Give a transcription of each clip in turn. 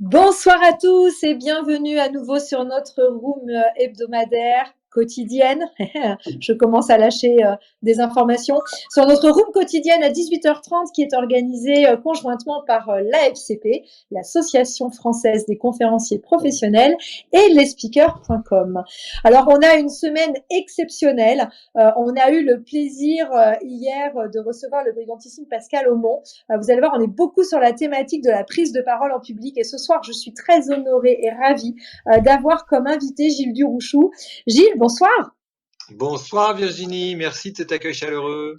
Bonsoir à tous et bienvenue à nouveau sur notre room hebdomadaire quotidienne. Je commence à lâcher des informations sur notre room quotidienne à 18h30 qui est organisée conjointement par l'AFCP, l'Association française des conférenciers professionnels, et lesspeakers.com. Alors on a une semaine exceptionnelle. On a eu le plaisir hier de recevoir le brillantissime Pascal Aumont. Vous allez voir, on est beaucoup sur la thématique de la prise de parole en public et ce soir, je suis très honorée et ravie d'avoir comme invité Gilles Durouchou. Gilles, bonsoir. Bonsoir Virginie, merci de cet accueil chaleureux.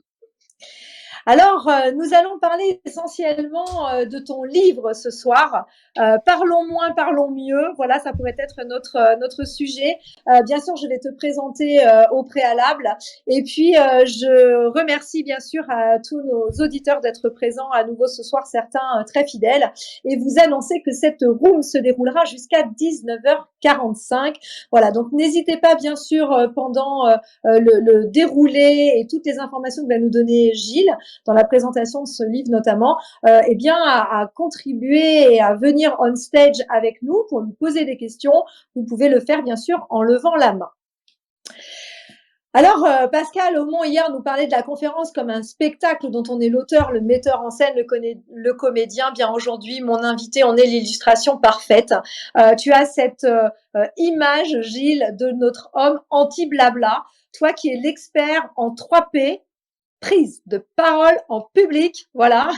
Alors, nous allons parler essentiellement de ton livre ce soir. Parlons moins, parlons mieux. Voilà, ça pourrait être notre sujet. Bien sûr, je vais te présenter au préalable. Et puis, je remercie bien sûr à tous nos auditeurs d'être présents à nouveau ce soir, certains très fidèles. Et vous annoncer que cette room se déroulera jusqu'à 19h45. Voilà, donc n'hésitez pas bien sûr pendant le déroulé et toutes les informations que va nous donner Gilles dans la présentation de ce livre notamment, eh bien à contribuer et à venir on stage avec nous pour nous poser des questions. Vous pouvez le faire bien sûr en levant la main. Alors, Pascal Aumont, hier, nous parlait de la conférence comme un spectacle dont on est l'auteur, le metteur en scène, le comédien. Bien aujourd'hui, mon invité en est l'illustration parfaite. Tu as cette image, Gilles, de notre homme anti-blabla. Toi qui es l'expert en 3P, prise de parole en public, voilà,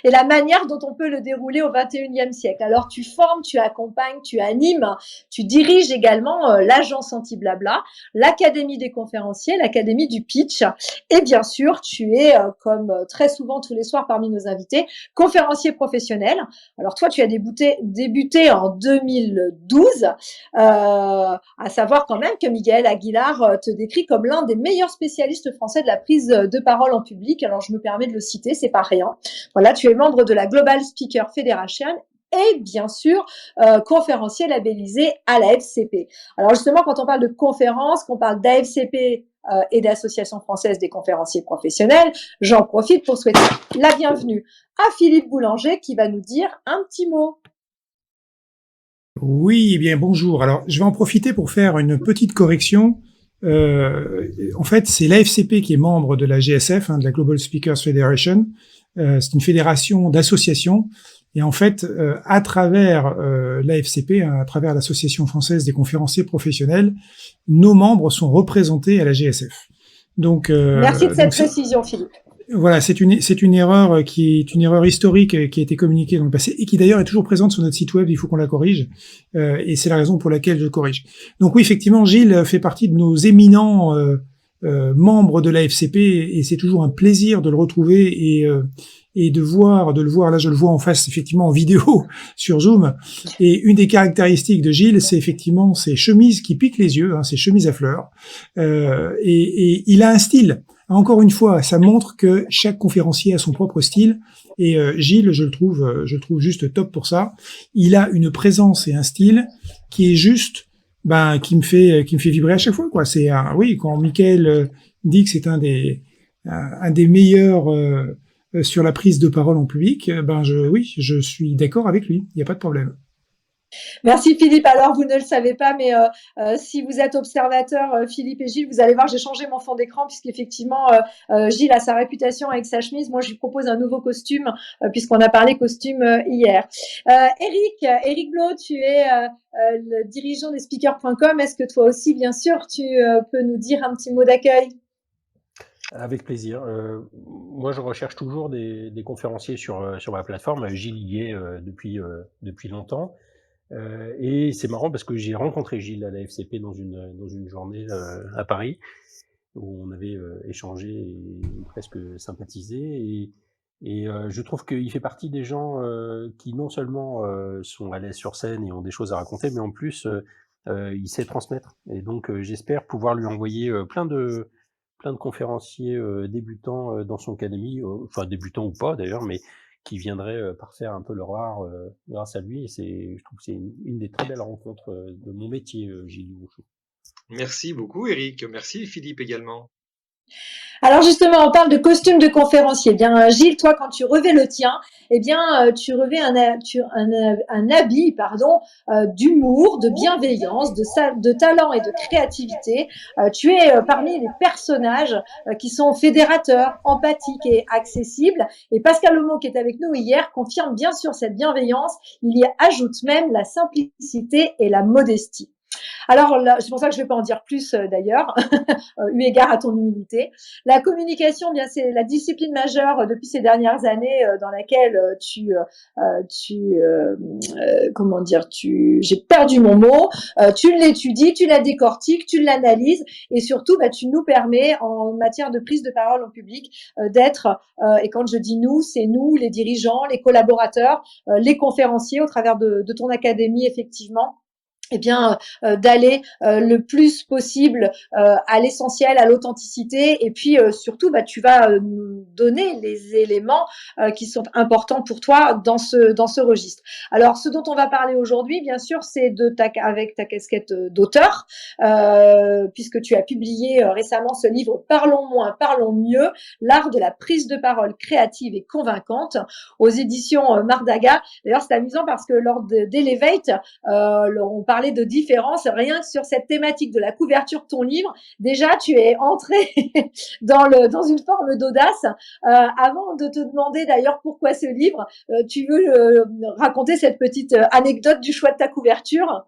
et la manière dont on peut le dérouler au 21e siècle. Alors, tu formes, tu accompagnes, tu animes, tu diriges également l'agence anti-blabla, l'académie des conférenciers, l'académie du pitch, et bien sûr, tu es, comme très souvent tous les soirs parmi nos invités, conférencier professionnel. Alors, toi, tu as débuté en 2012, à savoir quand même que Miguel Aguilar te décrit comme l'un des meilleurs spécialistes français de la prise de parole en public. Alors, je me permets de le citer, c'est pas rien. Voilà, tu es membre de la Global Speaker Federation et bien sûr conférencier labellisé à la FCP. Alors justement, quand on parle de conférence, qu'on parle d'AFCP et d'Association française des conférenciers professionnels, j'en profite pour souhaiter la bienvenue à Philippe Boulanger qui va nous dire un petit mot. Oui, eh bien bonjour. Alors, je vais en profiter pour faire une petite correction. En fait, c'est l'AFCP qui est membre de la GSF, de la Global Speakers Federation. C'est une fédération d'associations. Et en fait, à travers l'AFCP, à travers l'Association française des conférenciers professionnels, nos membres sont représentés à la GSF. Donc, merci de cette précision, Philippe. Voilà, c'est une erreur qui est une erreur historique qui a été communiquée dans le passé et qui d'ailleurs est toujours présente sur notre site web. Il faut qu'on la corrige et c'est la raison pour laquelle je corrige. Donc oui, effectivement, Gilles fait partie de nos éminents membres de la FCP et c'est toujours un plaisir de le retrouver et de le voir. Là, je le vois en face, effectivement, en vidéo sur Zoom. Et une des caractéristiques de Gilles, c'est effectivement ses chemises qui piquent les yeux, ses chemises à fleurs. Et il a un style. Encore une fois, ça montre que chaque conférencier a son propre style. Et Gilles, je le trouve juste top pour ça. Il a une présence et un style qui est juste, qui me fait vibrer à chaque fois, quoi. Oui, quand Mickaël dit que c'est un des meilleurs sur la prise de parole en public, je suis d'accord avec lui. Il n'y a pas de problème. Merci Philippe. Alors, vous ne le savez pas, mais si vous êtes observateur, Philippe et Gilles, vous allez voir, j'ai changé mon fond d'écran puisqu'effectivement, Gilles a sa réputation avec sa chemise. Moi, je lui propose un nouveau costume puisqu'on a parlé costume hier. Eric Blo, tu es le dirigeant des speakers.com. Est-ce que toi aussi, bien sûr, tu peux nous dire un petit mot d'accueil? Avec plaisir. Moi, je recherche toujours des conférenciers sur ma plateforme. Gilles y est depuis longtemps. Et c'est marrant parce que j'ai rencontré Gilles à la FCP dans une journée à Paris où on avait échangé et presque sympathisé. Et je trouve qu'il fait partie des gens qui non seulement sont à l'aise sur scène et ont des choses à raconter, mais en plus il sait transmettre. Et donc j'espère pouvoir lui envoyer plein de conférenciers débutants dans son académie, enfin débutants ou pas d'ailleurs, mais qui viendraient parfaire un peu leur art grâce à lui. Et je trouve que c'est une des très belles rencontres de mon métier, Gilles Durouchou. Merci beaucoup Eric, merci Philippe également. Alors justement, on parle de costume de conférencier. Eh bien, Gilles, toi, quand tu revais le tien, eh bien, tu revais un habit, pardon, d'humour, de bienveillance, de talent et de créativité. Tu es parmi les personnages qui sont fédérateurs, empathiques et accessibles. Et Pascal Lomo, qui est avec nous hier, confirme bien sûr cette bienveillance. Il y ajoute même la simplicité et la modestie. Alors là, c'est pour ça que je ne vais pas en dire plus d'ailleurs, eu égard à ton humilité. La communication, bien, c'est la discipline majeure depuis ces dernières années dans laquelle comment dire, j'ai perdu mon mot, tu l'étudies, tu la décortiques, tu l'analyses et surtout, bah, tu nous permets en matière de prise de parole en public d'être, et quand je dis nous, c'est nous, les dirigeants, les collaborateurs, les conférenciers au travers de ton académie, effectivement, eh bien, d'aller le plus possible à l'essentiel, à l'authenticité. Et puis, surtout, bah, tu vas nous donner les éléments qui sont importants pour toi dans ce registre. Alors, ce dont on va parler aujourd'hui, bien sûr, c'est avec ta casquette d'auteur, puisque tu as publié récemment ce livre Parlons moins, parlons mieux, l'art de la prise de parole créative et convaincante aux éditions Mardaga. D'ailleurs, c'est amusant parce que lors d'Elevate, on parlait de différence, rien que sur cette thématique de la couverture de ton livre, déjà tu es entré dans une forme d'audace. Avant de te demander d'ailleurs pourquoi ce livre, tu veux raconter cette petite anecdote du choix de ta couverture?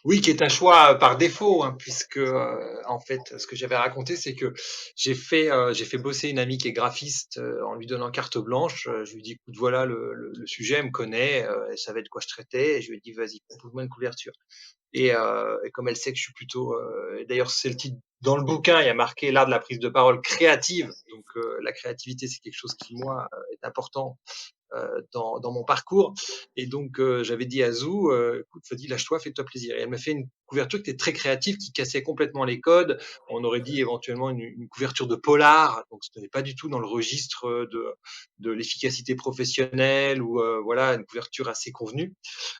Oui, qui est un choix par défaut, hein, puisque en fait, ce que j'avais raconté, c'est que j'ai fait bosser une amie qui est graphiste en lui donnant carte blanche. Je lui dis, écoute, voilà le sujet, elle me connaît, elle savait de quoi je traitais, et je lui ai dit, vas-y, propose-moi une couverture. Et comme elle sait que je suis plutôt, d'ailleurs c'est le titre dans le bouquin, il y a marqué l'art de la prise de parole créative. Donc la créativité, c'est quelque chose qui moi est important dans mon parcours. Et donc, j'avais dit à Zou, écoute, vas-y, lâche-toi, fais-toi plaisir. Et elle m'a fait une couverture qui était très créative, qui cassait complètement les codes. On aurait dit éventuellement une couverture de polar, donc ce n'est pas du tout dans le registre de l'efficacité professionnelle ou voilà, une couverture assez convenue.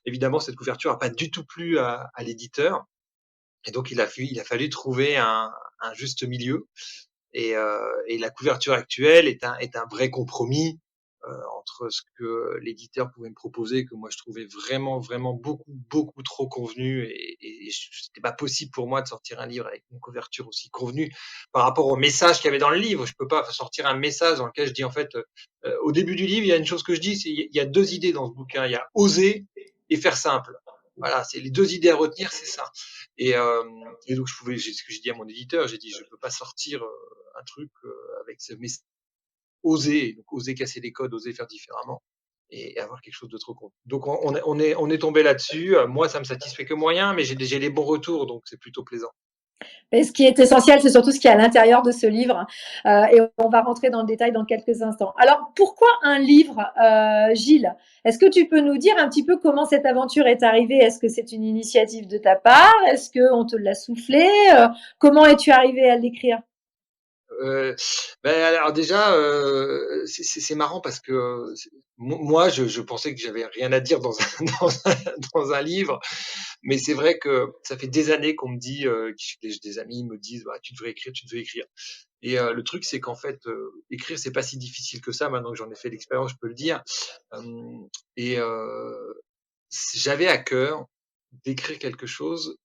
Évidemment, cette couverture n'a pas du tout plu à l'éditeur. Et donc, il a fallu trouver un juste milieu. Et la couverture actuelle est un vrai compromis entre ce que l'éditeur pouvait me proposer, que moi je trouvais vraiment, vraiment beaucoup trop convenu, et c'était pas possible pour moi de sortir un livre avec une couverture aussi convenue par rapport au message qu'il y avait dans le livre. Je peux pas sortir un message dans lequel je dis en fait, au début du livre, il y a une chose que je dis, c'est il y a deux idées dans ce bouquin, il y a oser et faire simple. Voilà, c'est les deux idées à retenir, c'est ça. Et, euh, et donc ce que j'ai dit à mon éditeur, j'ai dit je peux pas sortir un truc avec ce message, oser, donc oser casser les codes, oser faire différemment et avoir quelque chose de trop con. Donc on est tombé là-dessus. Moi, ça me satisfait que moyen, mais j'ai les bons retours, donc c'est plutôt plaisant. Et ce qui est essentiel, c'est surtout ce qui est à l'intérieur de ce livre. Et on va rentrer dans le détail dans quelques instants. Alors, pourquoi un livre, Gilles? Est-ce que tu peux nous dire un petit peu comment cette aventure est arrivée? Est-ce que c'est une initiative de ta part? Est-ce qu'on te l'a soufflé? Comment es-tu arrivé à l'écrire? Euh, alors déjà, c'est marrant parce que moi, je pensais que j'avais rien à dire dans dans un livre, mais c'est vrai que ça fait des années qu'on me dit, des amis me disent, bah, tu devrais écrire, tu devrais écrire. Et le truc, c'est qu'en fait, écrire, c'est pas si difficile que ça. Maintenant que j'en ai fait l'expérience, je peux le dire. Euh, et j'avais à cœur d'écrire quelque chose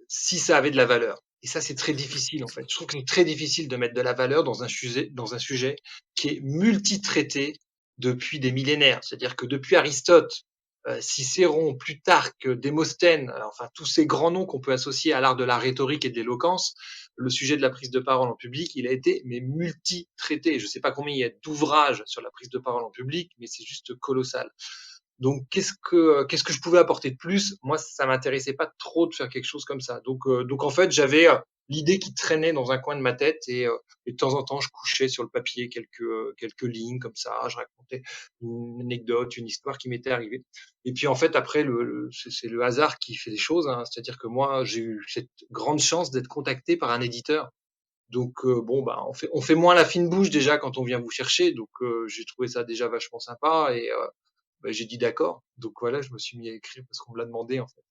si ça avait de la valeur. Et ça, c'est très difficile en fait. Je trouve que c'est très difficile de mettre de la valeur dans un sujet qui est multitraité depuis des millénaires. C'est-à-dire que depuis Aristote, Cicéron, Plutarque, Démosthène, enfin tous ces grands noms qu'on peut associer à l'art de la rhétorique et de l'éloquence, le sujet de la prise de parole en public, il a été mais multitraité. Je ne sais pas combien il y a d'ouvrages sur la prise de parole en public, mais c'est juste colossal. Donc, qu'est-ce que je pouvais apporter de plus? Moi, ça m'intéressait pas trop de faire quelque chose comme ça. Donc en fait, j'avais l'idée qui traînait dans un coin de ma tête, et de temps en temps, je couchais sur le papier quelques lignes comme ça. Je racontais une anecdote, une histoire qui m'était arrivée. Et puis en fait, après, c'est le hasard qui fait les choses, hein. C'est-à-dire que moi, j'ai eu cette grande chance d'être contacté par un éditeur. Donc bon, bah, on fait moins la fine bouche déjà quand on vient vous chercher. Donc j'ai trouvé ça déjà vachement sympa, et bah, j'ai dit d'accord. Donc voilà, je me suis mis à écrire parce qu'on me l'a demandé en fait.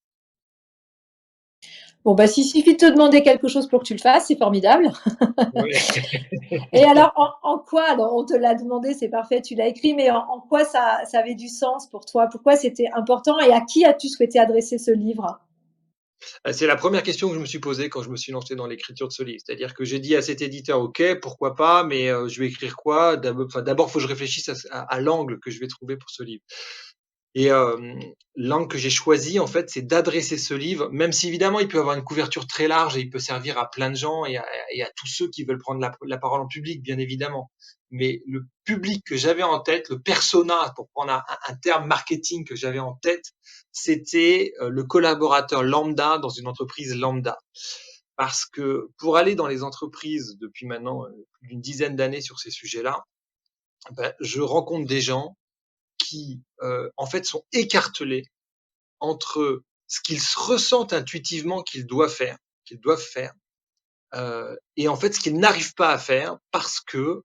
Bon, bah, s'il suffit de te demander quelque chose pour que tu le fasses, c'est formidable. Ouais. Et alors, en quoi, alors on te l'a demandé, c'est parfait, tu l'as écrit, mais en quoi ça avait du sens pour toi? Pourquoi c'était important et à qui as-tu souhaité adresser ce livre? C'est la première question que je me suis posée quand je me suis lancé dans l'écriture de ce livre. C'est-à-dire que j'ai dit à cet éditeur: «OK, pourquoi pas, mais je vais écrire quoi?» D'abord, faut que je réfléchisse à l'angle que je vais trouver pour ce livre. Et l'angle que j'ai choisi, en fait, c'est d'adresser ce livre, même si évidemment il peut avoir une couverture très large et il peut servir à plein de gens et à tous ceux qui veulent prendre la parole en public, bien évidemment. Mais le public que j'avais en tête, le persona, pour prendre un terme marketing que j'avais en tête, c'était le collaborateur lambda dans une entreprise lambda. Parce que pour aller dans les entreprises depuis maintenant plus d'une dizaine d'années sur ces sujets-là, ben, je rencontre des gens qui, en fait, sont écartelés entre ce qu'ils ressentent intuitivement qu'ils doivent faire, et en fait ce qu'ils n'arrivent pas à faire parce que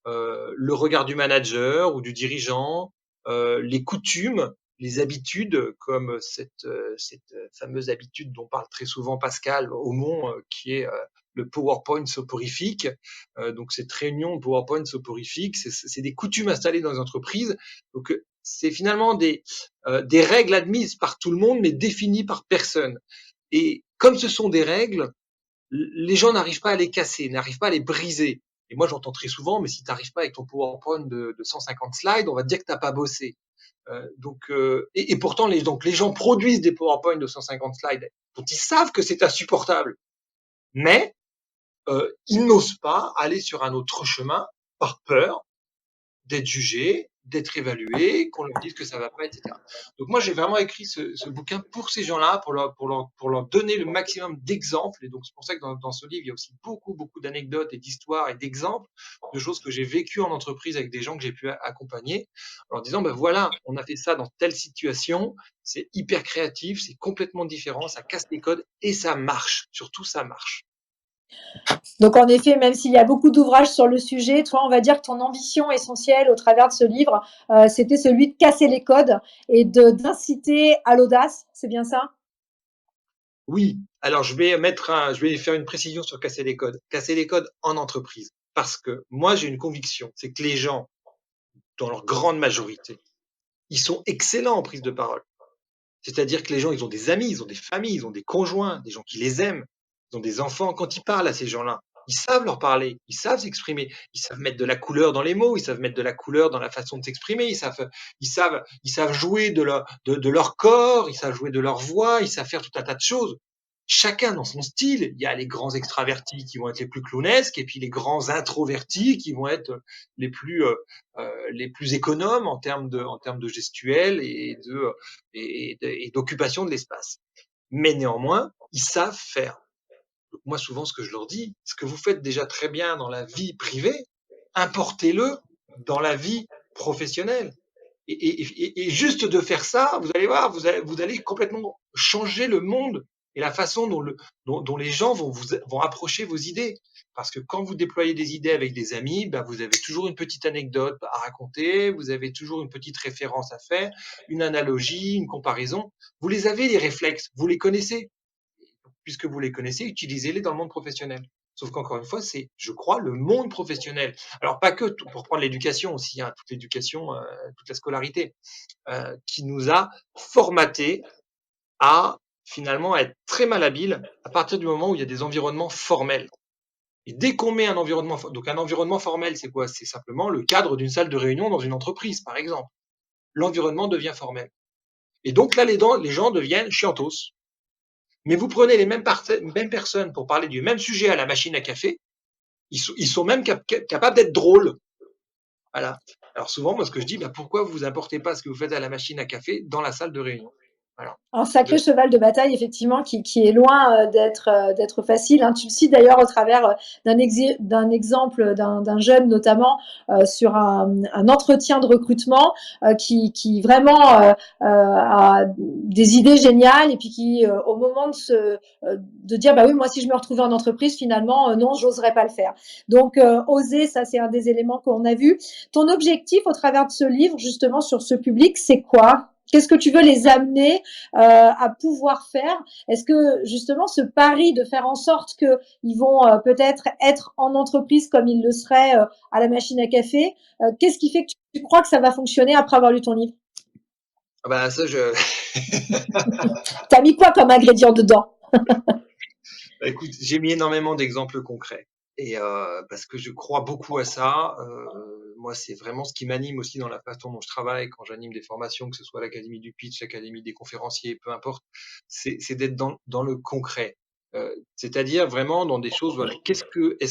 le regard du manager ou du dirigeant, les coutumes, les habitudes, comme cette fameuse habitude dont parle très souvent Pascal Aumont, qui est le PowerPoint soporifique. Donc cette réunion PowerPoint soporifique, c'est des coutumes installées dans les entreprises. Donc c'est finalement des règles admises par tout le monde, mais définies par personne. Et comme ce sont des règles, les gens n'arrivent pas à les casser, n'arrivent pas à les briser. Et moi, j'entends très souvent, mais si tu n'arrives pas avec ton PowerPoint de 150 slides, on va te dire que tu n'as pas bossé. Et pourtant, donc les gens produisent des PowerPoint de 150 slides dont ils savent que c'est insupportable, mais ils n'osent pas aller sur un autre chemin par peur d'être jugés, d'être évalués, qu'on leur dise que ça va pas, etc. Donc moi, j'ai vraiment écrit ce bouquin pour ces gens-là, pour leur donner le maximum d'exemples. Et donc c'est pour ça que dans ce livre, il y a aussi beaucoup, beaucoup d'anecdotes et d'histoires et d'exemples de choses que j'ai vécues en entreprise avec des gens que j'ai pu accompagner, en leur disant, ben voilà, on a fait ça dans telle situation, c'est hyper créatif, c'est complètement différent, ça casse les codes et ça marche. Surtout, ça marche. Donc en effet, même s'il y a beaucoup d'ouvrages sur le sujet, toi, on va dire que ton ambition essentielle au travers de ce livre, c'était celui de casser les codes et d'inciter à l'audace, c'est bien ça? Oui, alors je vais faire une précision sur casser les codes. Casser les codes en entreprise. Parce que moi, j'ai une conviction, c'est que les gens, dans leur grande majorité, ils sont excellents en prise de parole. C'est-à-dire que les gens, ils ont des amis, ils ont des familles, ils ont des conjoints, des gens qui les aiment, ils ont des enfants. Quand ils parlent à ces gens-là, ils savent leur parler, ils savent s'exprimer, ils savent mettre de la couleur dans les mots, ils savent mettre de la couleur dans la façon de s'exprimer, ils savent jouer de leur corps, ils savent jouer de leur voix, ils savent faire tout un tas de choses. Chacun dans son style. Il y a les grands extravertis qui vont être les plus clownesques et puis les grands introvertis qui vont être les plus économes en termes de gestuelle et d'occupation de l'espace. Mais néanmoins, ils savent faire. Donc moi, souvent, ce que je leur dis, ce que vous faites déjà très bien dans la vie privée, importez-le dans la vie professionnelle. Et juste de faire ça, vous allez voir, vous allez complètement changer le monde et la façon dont les gens vont approcher vos idées. Parce que quand vous déployez des idées avec des amis, ben vous avez toujours une petite anecdote à raconter, vous avez toujours une petite référence à faire, une analogie, une comparaison. Vous les avez, les réflexes, vous les connaissez. Puisque vous les connaissez, utilisez-les dans le monde professionnel. Sauf qu'encore une fois, c'est, je crois, le monde professionnel. Alors pas que pour prendre l'éducation aussi, hein, toute l'éducation, toute la scolarité, qui nous a formatés à finalement être très malhabiles à partir du moment où il y a des environnements formels. Et dès qu'on met un environnement, donc un environnement formel, c'est quoi? C'est simplement le cadre d'une salle de réunion dans une entreprise, par exemple. L'environnement devient formel. Et donc là, les gens deviennent chiantos. Mais vous prenez les mêmes personnes pour parler du même sujet à la machine à café, ils sont même capables d'être drôles. Voilà. Alors souvent, moi, ce que je dis, bah, pourquoi vous importez pas ce que vous faites à la machine à café dans la salle de réunion? Voilà. Un sacré De cheval de bataille, effectivement, qui est loin d'être facile, hein. Tu le cites d'ailleurs au travers d'un exemple d'un jeune, notamment sur un entretien de recrutement qui vraiment a des idées géniales et puis qui, au moment de dire, bah oui, moi, si je me retrouvais en entreprise, finalement, non, j'oserais pas le faire. Donc, oser, ça, c'est un des éléments qu'on a vu. Ton objectif au travers de ce livre, justement, sur ce public, c'est quoi? Qu'est-ce que tu veux les amener à pouvoir faire? Est-ce que justement ce pari de faire en sorte qu'ils vont peut-être être en entreprise comme ils le seraient à la machine à café, qu'est-ce qui fait que tu crois que ça va fonctionner après avoir lu ton livre? Ah bah ça, T'as mis quoi comme ingrédient dedans? Bah, écoute, j'ai mis énormément d'exemples concrets et parce que je crois beaucoup à ça. Moi, c'est vraiment ce qui m'anime aussi dans la façon dont je travaille quand j'anime des formations, que ce soit l'Académie du pitch, l'Académie des conférenciers, peu importe, c'est d'être dans le concret. C'est-à-dire vraiment dans des choses, voilà, est-ce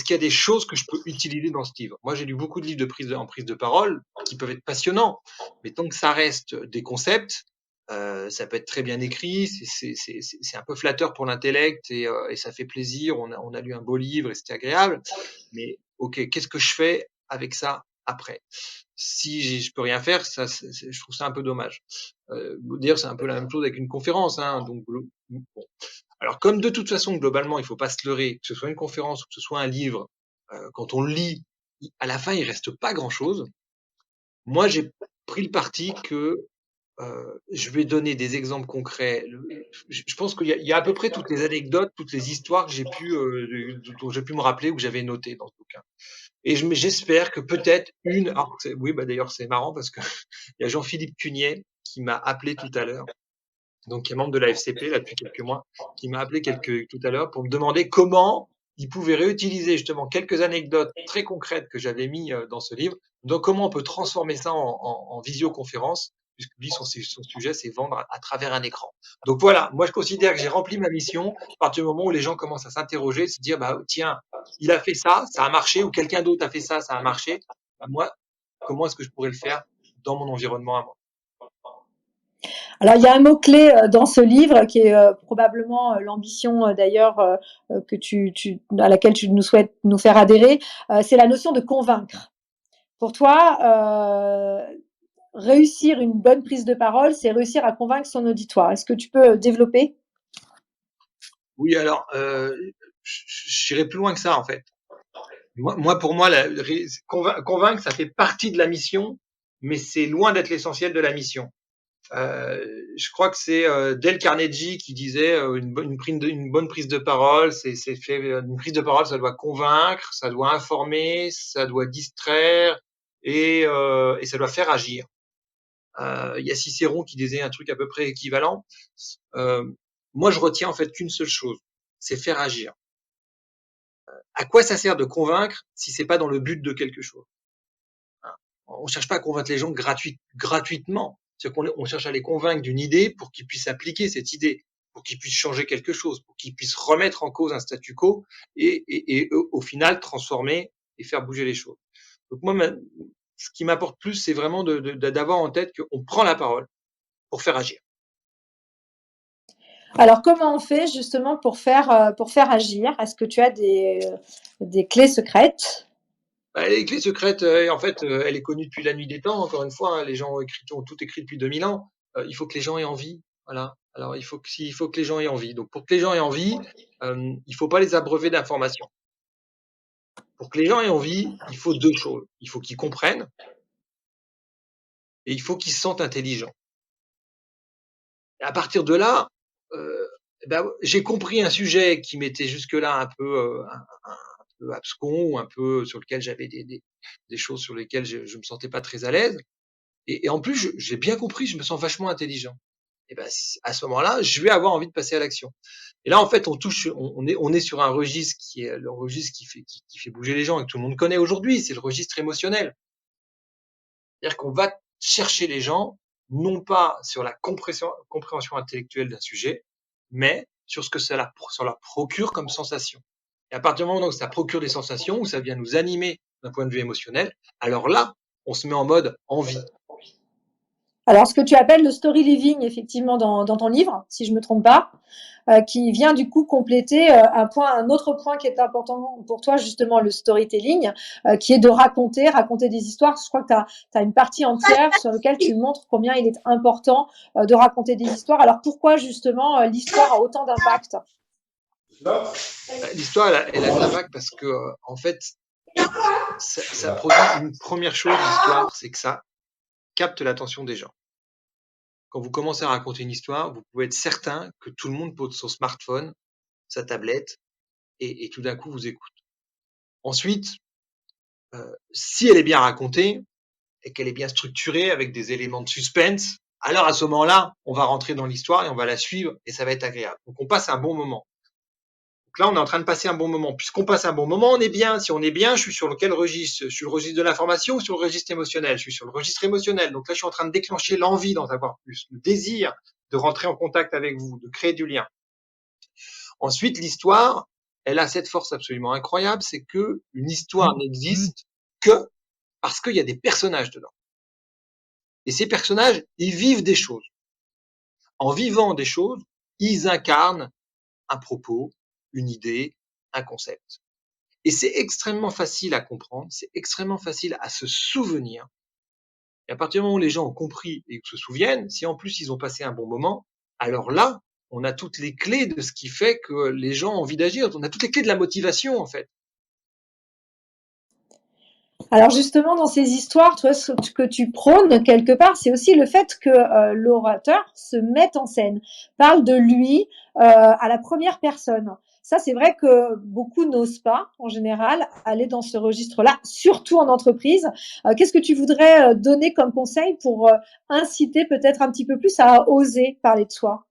qu'il y a des choses que je peux utiliser dans ce livre? Moi, j'ai lu beaucoup de livres en prise de parole qui peuvent être passionnants, mais tant que ça reste des concepts, ça peut être très bien écrit, c'est un peu flatteur pour l'intellect et ça fait plaisir. On a lu un beau livre et c'était agréable. Mais ok, qu'est-ce que je fais avec ça après? Si je peux rien faire, je trouve ça un peu dommage. Dire c'est un peu la même chose avec une conférence, hein. Donc bon. Alors comme de toute façon globalement, il faut pas se leurrer, que ce soit une conférence ou que ce soit un livre, quand on le lit, à la fin il reste pas grand-chose. Moi, j'ai pris le parti que je vais donner des exemples concrets. Je pense qu'il y a à peu près toutes les anecdotes, toutes les histoires que dont j'ai pu me rappeler ou que j'avais notées dans ce bouquin. Et j'espère que peut-être oui, bah d'ailleurs c'est marrant parce que il y a Jean-Philippe Cunier qui m'a appelé tout à l'heure, donc qui est membre de la FCP là depuis quelques mois, qui m'a appelé tout à l'heure pour me demander comment il pouvait réutiliser justement quelques anecdotes très concrètes que j'avais mis dans ce livre. Donc comment on peut transformer ça en visioconférence, puisque lui son sujet c'est vendre à travers un écran. Donc voilà, moi je considère que j'ai rempli ma mission à partir du moment où les gens commencent à s'interroger, se dire bah tiens, il a fait ça, ça a marché, ou quelqu'un d'autre a fait ça, ça a marché. Bah, moi, comment est-ce que je pourrais le faire dans mon environnement à moi? Alors, il y a un mot-clé dans ce livre qui est probablement l'ambition d'ailleurs à laquelle tu nous souhaites nous faire adhérer, c'est la notion de convaincre. Pour toi, réussir une bonne prise de parole, c'est réussir à convaincre son auditoire. Est-ce que tu peux développer? Oui, alors, j'irai plus loin que ça en fait. Pour moi, convaincre, ça fait partie de la mission, mais c'est loin d'être l'essentiel de la mission. Je crois que c'est Dale Carnegie qui disait une bonne prise de parole, une prise de parole, ça doit convaincre, ça doit informer, ça doit distraire et ça doit faire agir. Il y a Cicéron qui disait un truc à peu près équivalent. Moi, je retiens en fait qu'une seule chose, c'est faire agir. À quoi ça sert de convaincre si c'est pas dans le but de quelque chose? On cherche pas à convaincre les gens gratuitement. C'est-à-dire on cherche à les convaincre d'une idée pour qu'ils puissent appliquer cette idée, pour qu'ils puissent changer quelque chose, pour qu'ils puissent remettre en cause un statu quo et au final transformer et faire bouger les choses. Donc moi, ce qui m'apporte plus, c'est vraiment d'avoir en tête qu'on prend la parole pour faire agir. Alors, comment on fait justement pour faire agir? Est-ce que tu as des clés secrètes? Les clés secrètes, en fait, elle est connue depuis la nuit des temps. Encore une fois, hein, les gens ont tout écrit depuis 2000 ans. Il faut que les gens aient envie. Voilà. Alors, il faut que les gens aient envie. Donc, pour que les gens aient envie, il faut pas les abreuver d'informations. Pour que les gens aient envie, il faut deux choses. Il faut qu'ils comprennent et il faut qu'ils se sentent intelligents. Et à partir de là, j'ai compris un sujet qui m'était jusque-là un peu abscon ou un peu sur lequel j'avais des choses sur lesquelles je me sentais pas très à l'aise. Et en plus, j'ai bien compris, je me sens vachement intelligent. Et ben, à ce moment-là, je vais avoir envie de passer à l'action. Et là, en fait, on est sur un registre qui est le registre qui fait bouger les gens et que tout le monde connaît aujourd'hui. C'est le registre émotionnel. C'est-à-dire qu'on va chercher les gens, non pas sur la compréhension intellectuelle d'un sujet, mais sur ce que ça leur procure comme sensation. Et à partir du moment où ça procure des sensations, où ça vient nous animer d'un point de vue émotionnel, alors là, on se met en mode envie. Alors, ce que tu appelles le story living, effectivement, dans ton livre, si je me trompe pas, qui vient du coup compléter un autre point qui est important pour toi, justement, le storytelling, qui est de raconter des histoires. Je crois que tu as une partie entière sur laquelle tu montres combien il est important de raconter des histoires. Alors, pourquoi, justement, l'histoire a autant d'impact? L'histoire, elle a de l'impact parce que, en fait, ça produit une première chose, l'histoire, c'est que ça capte l'attention des gens. quand vous commencez à raconter une histoire, vous pouvez être certain que tout le monde pose son smartphone, sa tablette et tout d'un coup vous écoute. Ensuite, si elle est bien racontée et qu'elle est bien structurée avec des éléments de suspense, alors à ce moment-là, on va rentrer dans l'histoire et on va la suivre et ça va être agréable. Donc on passe un bon moment. Donc là, on est en train de passer un bon moment. Puisqu'on passe un bon moment, on est bien. Si on est bien, je suis sur lequel registre? Je suis le registre de l'information ou sur le registre émotionnel? Je suis sur le registre émotionnel. Donc là, je suis en train de déclencher l'envie d'en savoir plus, le désir de rentrer en contact avec vous, de créer du lien. Ensuite, l'histoire, elle a cette force absolument incroyable, c'est que une histoire n'existe que parce qu'il y a des personnages dedans. Et ces personnages, ils vivent des choses. En vivant des choses, ils incarnent un propos, une idée, un concept. Et c'est extrêmement facile à comprendre, c'est extrêmement facile à se souvenir. Et à partir du moment où les gens ont compris et se souviennent, si en plus ils ont passé un bon moment, alors là, on a toutes les clés de ce qui fait que les gens ont envie d'agir. On a toutes les clés de la motivation, en fait. Alors justement, dans ces histoires, toi, ce que tu prônes quelque part, c'est aussi le fait que l'orateur se mette en scène, parle de lui à la première personne. Ça, c'est vrai que beaucoup n'osent pas, en général, aller dans ce registre-là, surtout en entreprise. Qu'est-ce que tu voudrais donner comme conseil pour inciter peut-être un petit peu plus à oser parler de soi?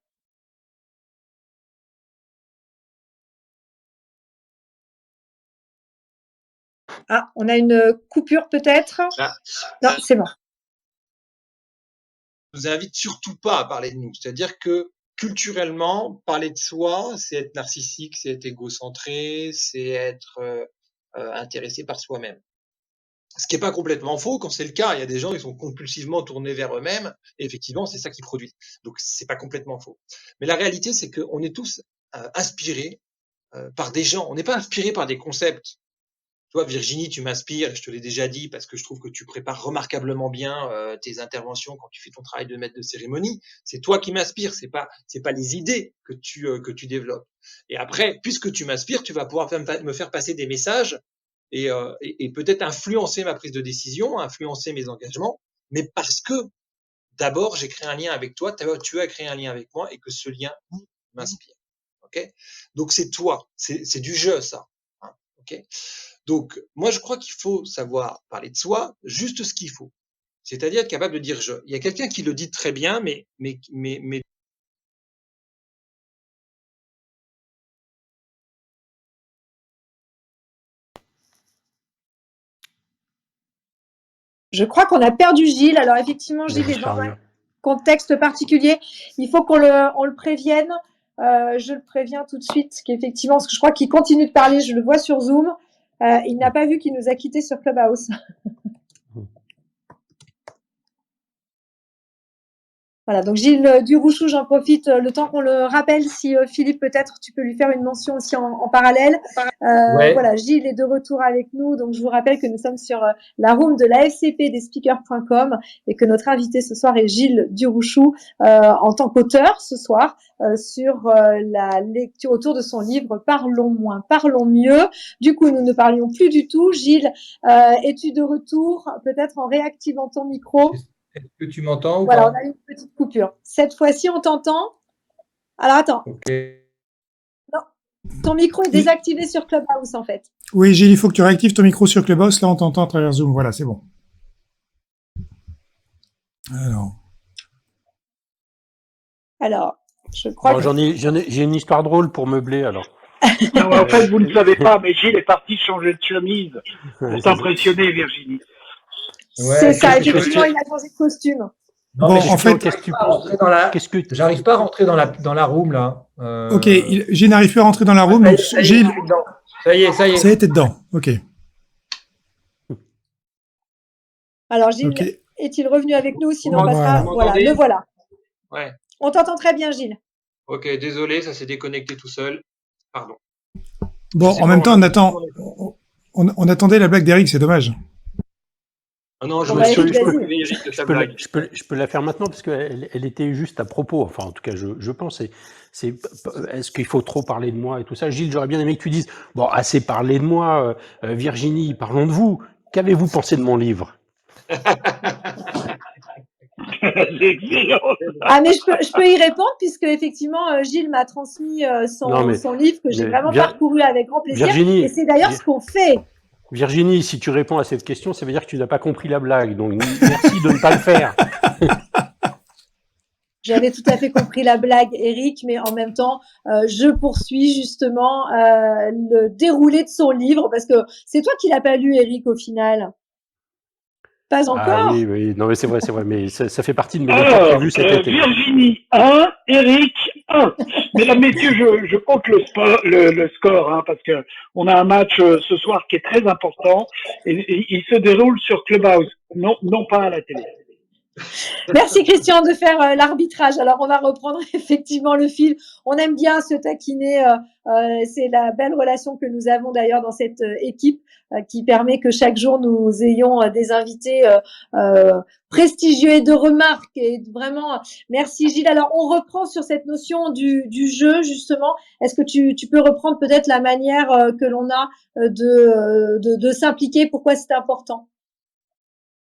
Ah, on a une coupure peut-être? Là, Non, c'est bon. je vous invite surtout pas à parler de nous. C'est-à-dire que culturellement, parler de soi, c'est être narcissique, c'est être égocentré, c'est être intéressé par soi-même. Ce qui n'est pas complètement faux quand c'est le cas. Il y a des gens qui sont compulsivement tournés vers eux-mêmes. Et effectivement, c'est ça qui produit. Donc, c'est pas complètement faux. Mais la réalité, c'est qu'on est tous inspirés par des gens. On n'est pas inspirés par des concepts. Toi, Virginie, tu m'inspires, je te l'ai déjà dit, parce que je trouve que tu prépares remarquablement bien tes interventions quand tu fais ton travail de maître de cérémonie. C'est toi qui m'inspires, c'est pas les idées que tu développes. Et après, puisque tu m'inspires, tu vas pouvoir me faire passer des messages et peut-être influencer ma prise de décision, influencer mes engagements, mais parce que d'abord j'ai créé un lien avec toi, tu as créé un lien avec moi et que ce lien m'inspire. Ok? Donc c'est toi, c'est du jeu ça. Hein, ok? Donc, moi, je crois qu'il faut savoir parler de soi juste ce qu'il faut. C'est-à-dire être capable de dire je. Il y a quelqu'un qui le dit très bien, mais Je crois qu'on a perdu Gilles. Alors effectivement, Gilles est dans un contexte particulier. Il faut qu'on le prévienne. Je le préviens tout de suite qu'effectivement, parce que je crois qu'il continue de parler, je le vois sur Zoom. Il n'a pas vu qu'il nous a quittés sur Clubhouse. Voilà, donc Gilles Durouchou, j'en profite le temps qu'on le rappelle, si Philippe, peut-être tu peux lui faire une mention aussi en parallèle. Ouais. Voilà, Gilles est de retour avec nous, donc je vous rappelle que nous sommes sur la room de la FCP des speakers.com et que notre invité ce soir est Gilles Durouchou en tant qu'auteur ce soir sur la lecture autour de son livre Parlons moins, parlons mieux. Du coup, nous ne parlions plus du tout. Gilles, es-tu de retour, peut-être en réactivant ton micro? Est-ce que tu m'entends ou Voilà, pas? on a eu une petite coupure. Cette fois-ci, on t'entend. Alors, attends. Ok. Non, ton micro est désactivé sur Clubhouse, en fait. Oui, Gilles, il faut que tu réactives ton micro sur Clubhouse. Là, on t'entend à travers Zoom. Voilà, c'est bon. Alors, je crois bon, j'ai une histoire drôle pour meubler, alors. Non, en fait, vous ne le savez pas, mais Gilles est parti changer de chemise pour t'impressionner, Virginie. Ouais, c'est ça, effectivement, il a changé de costume. Non, Bon, mais en fait, j'arrive pas à rentrer dans la room là. Ok, Gilles n'arrive plus à rentrer dans la room, donc Gilles. Ça y est. Ça y est, t'es dedans. Ok. Alors, Gilles, okay. Est-il revenu avec nous? Sinon, on Voilà. passera. Voilà, le voilà. Ouais. On t'entend très bien, Gilles. Ok, désolé, ça s'est déconnecté tout seul. Pardon. Bon, en même temps, on attendait la blague d'Eric, c'est dommage. Ah non, je peux la faire maintenant parce qu'elle était juste à propos. Enfin, en tout cas, je pense. Est-ce qu'il faut trop parler de moi et tout ça? Gilles, j'aurais bien aimé que tu dises, bon, assez parlé de moi. Virginie, parlons de vous. Qu'avez-vous pensé de mon livre? C'est excellent. Ah, mais je peux y répondre puisque effectivement, Gilles m'a transmis son livre que j'ai vraiment parcouru avec grand plaisir. Virginie, et c'est d'ailleurs ce qu'on fait. Virginie, si tu réponds à cette question, ça veut dire que tu n'as pas compris la blague. Donc, merci de ne pas le faire. J'avais tout à fait compris la blague, Eric, mais en même temps, je poursuis justement le déroulé de son livre parce que c'est toi qui l'as pas lu, Eric, au final. Pas encore. Ah oui, non mais c'est vrai, mais ça fait partie de mes lectures prévues cet été. Virginie 1, Eric 1. Mesdames, messieurs, je compte le score, hein, parce que on a un match ce soir qui est très important et il se déroule sur Clubhouse, non pas à la télé. Merci Christian de faire l'arbitrage. Alors on va reprendre effectivement le fil. On aime bien se taquiner. C'est la belle relation que nous avons d'ailleurs dans cette équipe qui permet que chaque jour nous ayons des invités prestigieux et de remarque. Et vraiment, merci Gilles. Alors on reprend sur cette notion du jeu justement. Est-ce que tu peux reprendre peut-être la manière que l'on a de s'impliquer? Pourquoi c'est important?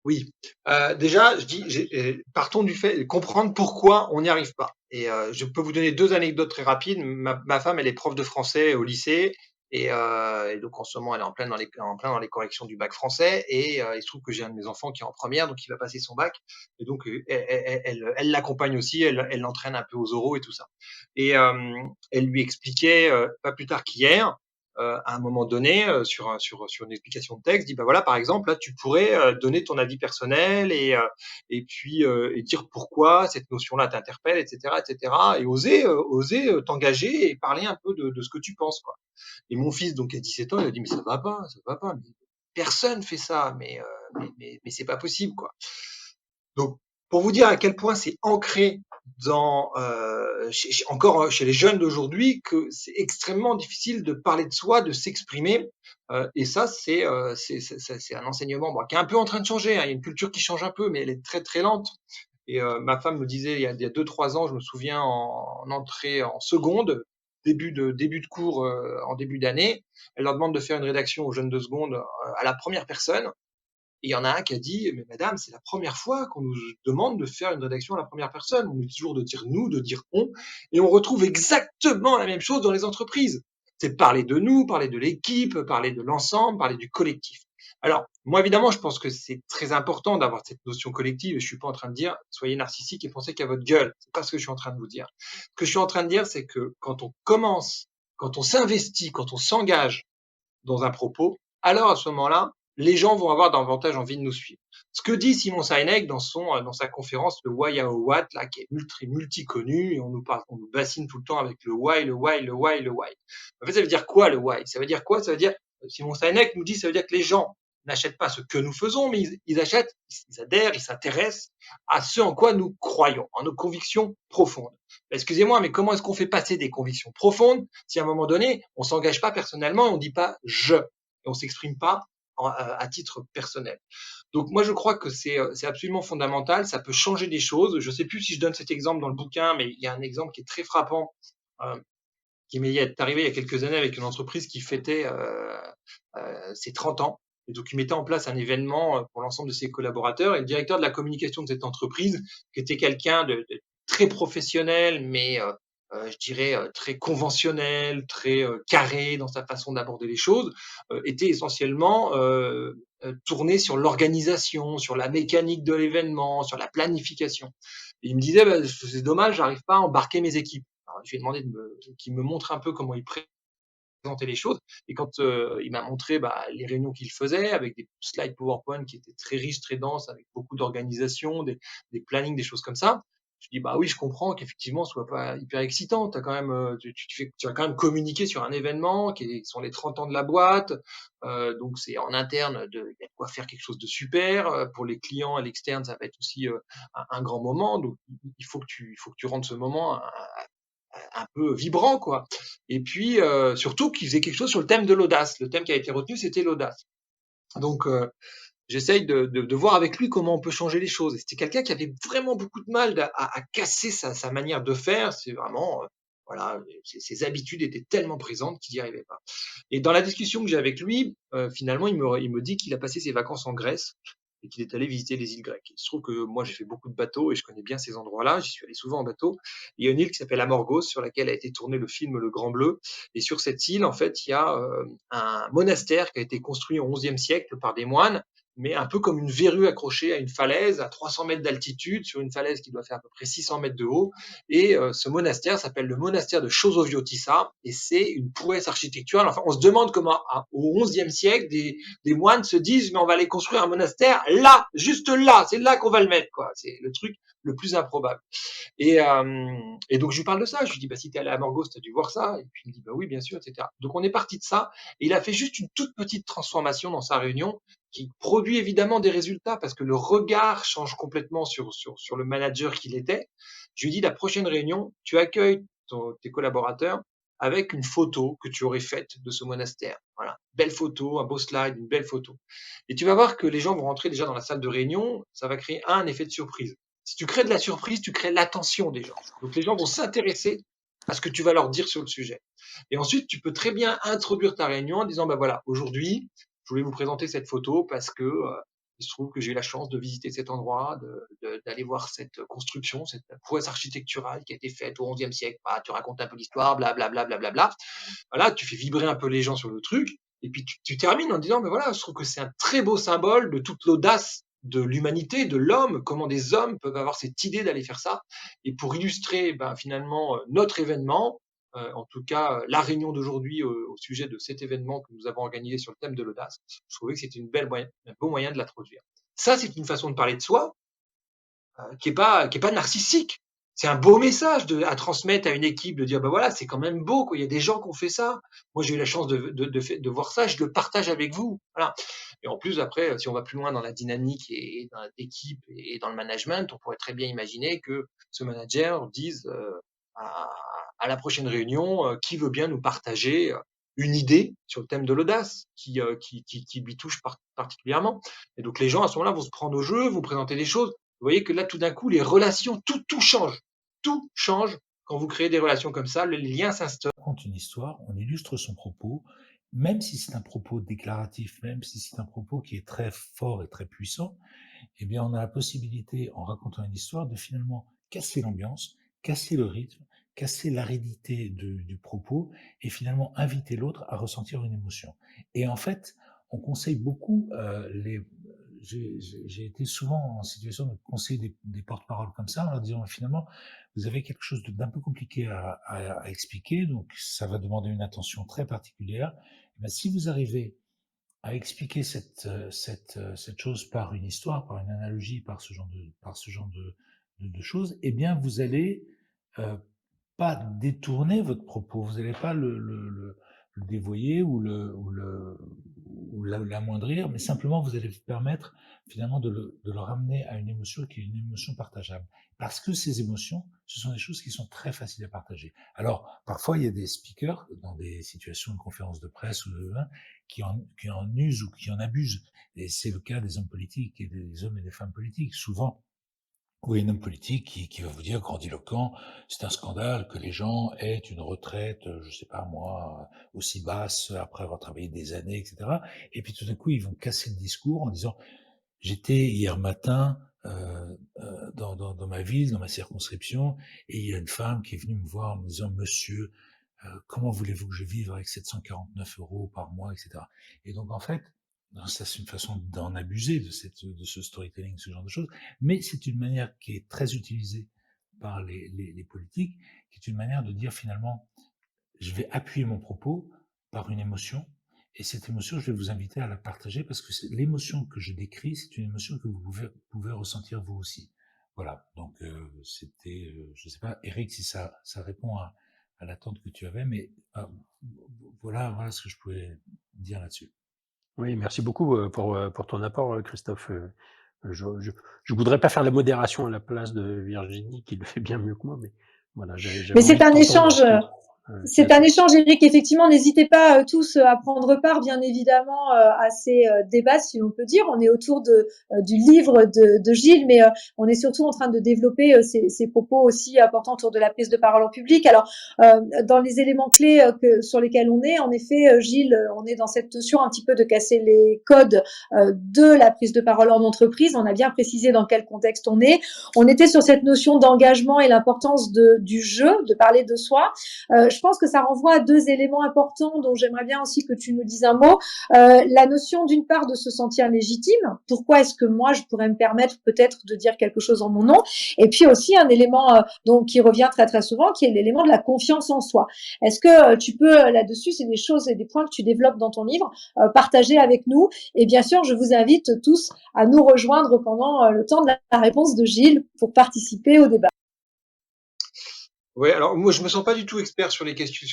Oui, déjà, partons du fait comprendre pourquoi on n'y arrive pas. Et je peux vous donner 2 anecdotes très rapides. Ma femme, elle est prof de français au lycée et donc en ce moment, elle est en plein dans les corrections du bac français et il se trouve que j'ai un de mes enfants qui est en première, donc il va passer son bac et donc elle l'accompagne aussi, elle l'entraîne un peu aux oraux et tout ça. Et elle lui expliquait pas plus tard qu'hier à un moment donné, sur une explication de texte, dit bah voilà, par exemple, là, tu pourrais donner ton avis personnel et puis et dire pourquoi cette notion-là t'interpelle, etc., etc., et oser t'engager et parler un peu de ce que tu penses, quoi. Et mon fils, donc, à 17 ans, il a dit mais ça va pas, mais personne fait ça, mais c'est pas possible, quoi. Donc, pour vous dire à quel point c'est ancré dans encore chez les jeunes d'aujourd'hui que c'est extrêmement difficile de parler de soi, de s'exprimer. Et ça, c'est un enseignement qui est un peu en train de changer, hein. Il y a une culture qui change un peu, mais elle est très très lente. Et ma femme me disait il y a 2-3 ans, je me souviens en entrée en seconde, début de cours en début d'année, elle leur demande de faire une rédaction aux jeunes de seconde à la première personne. Et il y en a un qui a dit, mais madame, c'est la première fois qu'on nous demande de faire une rédaction à la première personne. On nous dit toujours de dire nous, de dire on. Et on retrouve exactement la même chose dans les entreprises. C'est parler de nous, parler de l'équipe, parler de l'ensemble, parler du collectif. Alors, moi, évidemment, je pense que c'est très important d'avoir cette notion collective et je suis pas en train de dire, soyez narcissique et pensez qu'à votre gueule. C'est pas ce que je suis en train de vous dire. Ce que je suis en train de dire, c'est que quand on commence, quand on s'investit, quand on s'engage dans un propos, alors à ce moment-là, les gens vont avoir davantage envie de nous suivre. Ce que dit Simon Sinek dans sa conférence le Why How What, là, qui est multi connu, et on nous bassine tout le temps avec le why, le why, le why, le why. En fait, ça veut dire quoi le why? Ça veut dire quoi? Ça veut dire, Simon Sinek nous dit, ça veut dire que les gens n'achètent pas ce que nous faisons, mais ils achètent, ils adhèrent, ils s'intéressent à ce en quoi nous croyons, en nos convictions profondes. Excusez-moi, mais comment est-ce qu'on fait passer des convictions profondes si à un moment donné, on s'engage pas personnellement et on dit pas je, et on s'exprime pas à titre personnel. Donc moi je crois que c'est absolument fondamental, ça peut changer des choses. Je sais plus si je donne cet exemple dans le bouquin, mais il y a un exemple qui est très frappant qui m'est arrivé il y a quelques années avec une entreprise qui fêtait ses 30 ans. Et donc, il mettait en place un événement pour l'ensemble de ses collaborateurs. Et le directeur de la communication de cette entreprise, qui était quelqu'un de très professionnel, mais je dirais très conventionnel, très carré dans sa façon d'aborder les choses, était essentiellement tourné sur l'organisation, sur la mécanique de l'événement, sur la planification. Et il me disait, bah, c'est dommage, j'arrive pas à embarquer mes équipes. Alors, je lui ai demandé qu'il me montre un peu comment il présenter les choses. Et quand il m'a montré les réunions qu'il faisait avec des slides PowerPoint qui étaient très riches, très denses, avec beaucoup d'organisation, des plannings, des choses comme ça, je dis bah oui, je comprends qu'effectivement ce soit pas hyper excitant. T'as quand même, tu vas quand même communiquer sur un événement qui sont les 30 ans de la boîte, donc c'est en interne, il y a de quoi faire quelque chose de super. Pour les clients à l'externe, ça va être aussi un grand moment. Donc il faut que tu rendes ce moment un peu vibrant, quoi. Et puis, surtout qu'ils faisaient quelque chose sur le thème de l'audace. Le thème qui a été retenu, c'était l'audace. Donc, j'essaye de voir avec lui comment on peut changer les choses. Et c'était quelqu'un qui avait vraiment beaucoup de mal à casser sa manière de faire. C'est vraiment, voilà, ses habitudes étaient tellement présentes qu'il n'y arrivait pas. Et dans la discussion que j'ai avec lui, finalement, il me dit qu'il a passé ses vacances en Grèce et qu'il est allé visiter les îles grecques. Il se trouve que moi, j'ai fait beaucoup de bateaux et je connais bien ces endroits-là. J'y suis allé souvent en bateau. Il y a une île qui s'appelle Amorgos, sur laquelle a été tourné le film Le Grand Bleu. Et sur cette île, en fait, il y a un monastère qui a été construit au XIe siècle par des moines, mais un peu comme une verrue accrochée à une falaise à 300 mètres d'altitude, sur une falaise qui doit faire à peu près 600 mètres de haut. Et ce monastère s'appelle le monastère de Chosoviotissa, et c'est une prouesse architecturale. Enfin, on se demande comment, au XIe siècle, des moines se disent, mais on va aller construire un monastère là, juste là, c'est là qu'on va le mettre, quoi. C'est le truc le plus improbable. Et donc, je lui parle de ça. Je lui dis, bah, si t'es allé à Morgos, t'as dû voir ça. Et puis, il me dit, bah oui, bien sûr, etc. Donc, on est parti de ça. Et il a fait juste une toute petite transformation dans sa réunion qui produit évidemment des résultats parce que le regard change complètement sur le manager qu'il était. Je lui dis, la prochaine réunion, tu accueilles tes collaborateurs avec une photo que tu aurais faite de ce monastère. Voilà. Belle photo, un beau slide, une belle photo. Et tu vas voir que les gens vont rentrer déjà dans la salle de réunion. Ça va créer un effet de surprise. Si tu crées de la surprise, tu crées l'attention des gens. Donc les gens vont s'intéresser à ce que tu vas leur dire sur le sujet. Et ensuite, tu peux très bien introduire ta réunion en disant, bah voilà, aujourd'hui, je voulais vous présenter cette photo parce que il se trouve que j'ai eu la chance de visiter cet endroit, d'aller voir cette construction, cette prouesse architecturale qui a été faite au XIe siècle. Ah, tu racontes un peu l'histoire, blablabla, blablabla. Voilà, tu fais vibrer un peu les gens sur le truc. Et puis tu termines en disant, mais voilà, je trouve que c'est un très beau symbole de toute l'audace de l'humanité, de l'homme, comment des hommes peuvent avoir cette idée d'aller faire ça. Et pour illustrer finalement notre événement, en tout cas la réunion d'aujourd'hui au sujet de cet événement que nous avons organisé sur le thème de l'audace, je trouvais que c'était un bon moyen de l'introduire. Ça, c'est une façon de parler de soi qui est pas narcissique. C'est un beau message à transmettre à une équipe, de dire, bah voilà, c'est quand même beau, quoi. Il y a des gens qui ont fait ça. Moi, j'ai eu la chance de voir ça, je le partage avec vous. Voilà. Et en plus, après, si on va plus loin dans la dynamique et dans l'équipe et dans le management, on pourrait très bien imaginer que ce manager dise à la prochaine réunion, qui veut bien nous partager une idée sur le thème de l'audace qui lui touche particulièrement. Et donc, les gens, à ce moment-là, vont se prendre au jeu, vous présenter des choses. Vous voyez que là, tout d'un coup, les relations, tout change. Tout change quand vous créez des relations comme ça, les liens s'instaurent. On raconte une histoire, on illustre son propos, même si c'est un propos déclaratif, même si c'est un propos qui est très fort et très puissant, eh bien, on a la possibilité, en racontant une histoire, de finalement casser l'ambiance, casser le rythme, casser l'aridité du propos et finalement inviter l'autre à ressentir une émotion. Et en fait, on conseille beaucoup j'ai été souvent en situation de conseiller des porte-paroles comme ça, en leur disant finalement, vous avez quelque chose d'un peu compliqué à expliquer, donc ça va demander une attention très particulière. Mais si vous arrivez à expliquer cette chose par une histoire, par une analogie, par ce genre de choses, eh bien, vous allez pas détourner votre propos, vous n'allez pas le dévoyer ou l'amoindrir, mais simplement vous allez vous permettre finalement de le ramener à une émotion qui est une émotion partageable. Parce que ces émotions, ce sont des choses qui sont très faciles à partager. Alors, parfois, il y a des speakers dans des situations de conférences de presse ou qui en usent ou qui en abusent. Et c'est le cas des hommes politiques et des hommes et des femmes politiques. Souvent, oui, un homme politique qui va vous dire grandiloquent, c'est un scandale que les gens aient une retraite, je sais pas moi, aussi basse après avoir travaillé des années, etc. Et puis tout d'un coup, ils vont casser le discours en disant, j'étais hier matin dans ma ville, dans ma circonscription, et il y a une femme qui est venue me voir en me disant, monsieur, comment voulez-vous que je vive avec 749 € par mois, etc. Et donc en fait, ça c'est une façon d'en abuser de ce storytelling, ce genre de choses, mais c'est une manière qui est très utilisée par les politiques, qui est une manière de dire finalement, je vais appuyer mon propos par une émotion, et cette émotion, je vais vous inviter à la partager parce que l'émotion que je décris, c'est une émotion que vous pouvez ressentir vous aussi. Voilà, donc c'était, je sais pas, Eric, si ça répond à l'attente que tu avais, mais voilà ce que je pouvais dire là-dessus. Oui, merci beaucoup pour ton apport, Christophe. Je voudrais pas faire la modération à la place de Virginie, qui le fait bien mieux que moi, mais voilà. Mais c'est un échange. C'est un échange, Eric. Effectivement, n'hésitez pas tous à prendre part, bien évidemment, à ces débats, si l'on peut dire. On est autour du livre de Gilles, mais on est surtout en train de développer ces propos aussi importants autour de la prise de parole en public. Alors, dans les éléments clés sur lesquels on est, en effet, Gilles, on est dans cette notion un petit peu de casser les codes de la prise de parole en entreprise. On a bien précisé dans quel contexte on est. On était sur cette notion d'engagement et l'importance du jeu, de parler de soi. Je pense que ça renvoie à deux éléments importants dont j'aimerais bien aussi que tu nous dises un mot. La notion d'une part de se sentir légitime. Pourquoi est-ce que moi je pourrais me permettre peut-être de dire quelque chose en mon nom? Et puis aussi un élément donc qui revient très très souvent, qui est l'élément de la confiance en soi. Est-ce que tu peux là-dessus, c'est des choses et des points que tu développes dans ton livre, partager avec nous? Et bien sûr, je vous invite tous à nous rejoindre pendant le temps de la réponse de Gilles pour participer au débat. Ouais, alors moi je me sens pas du tout expert sur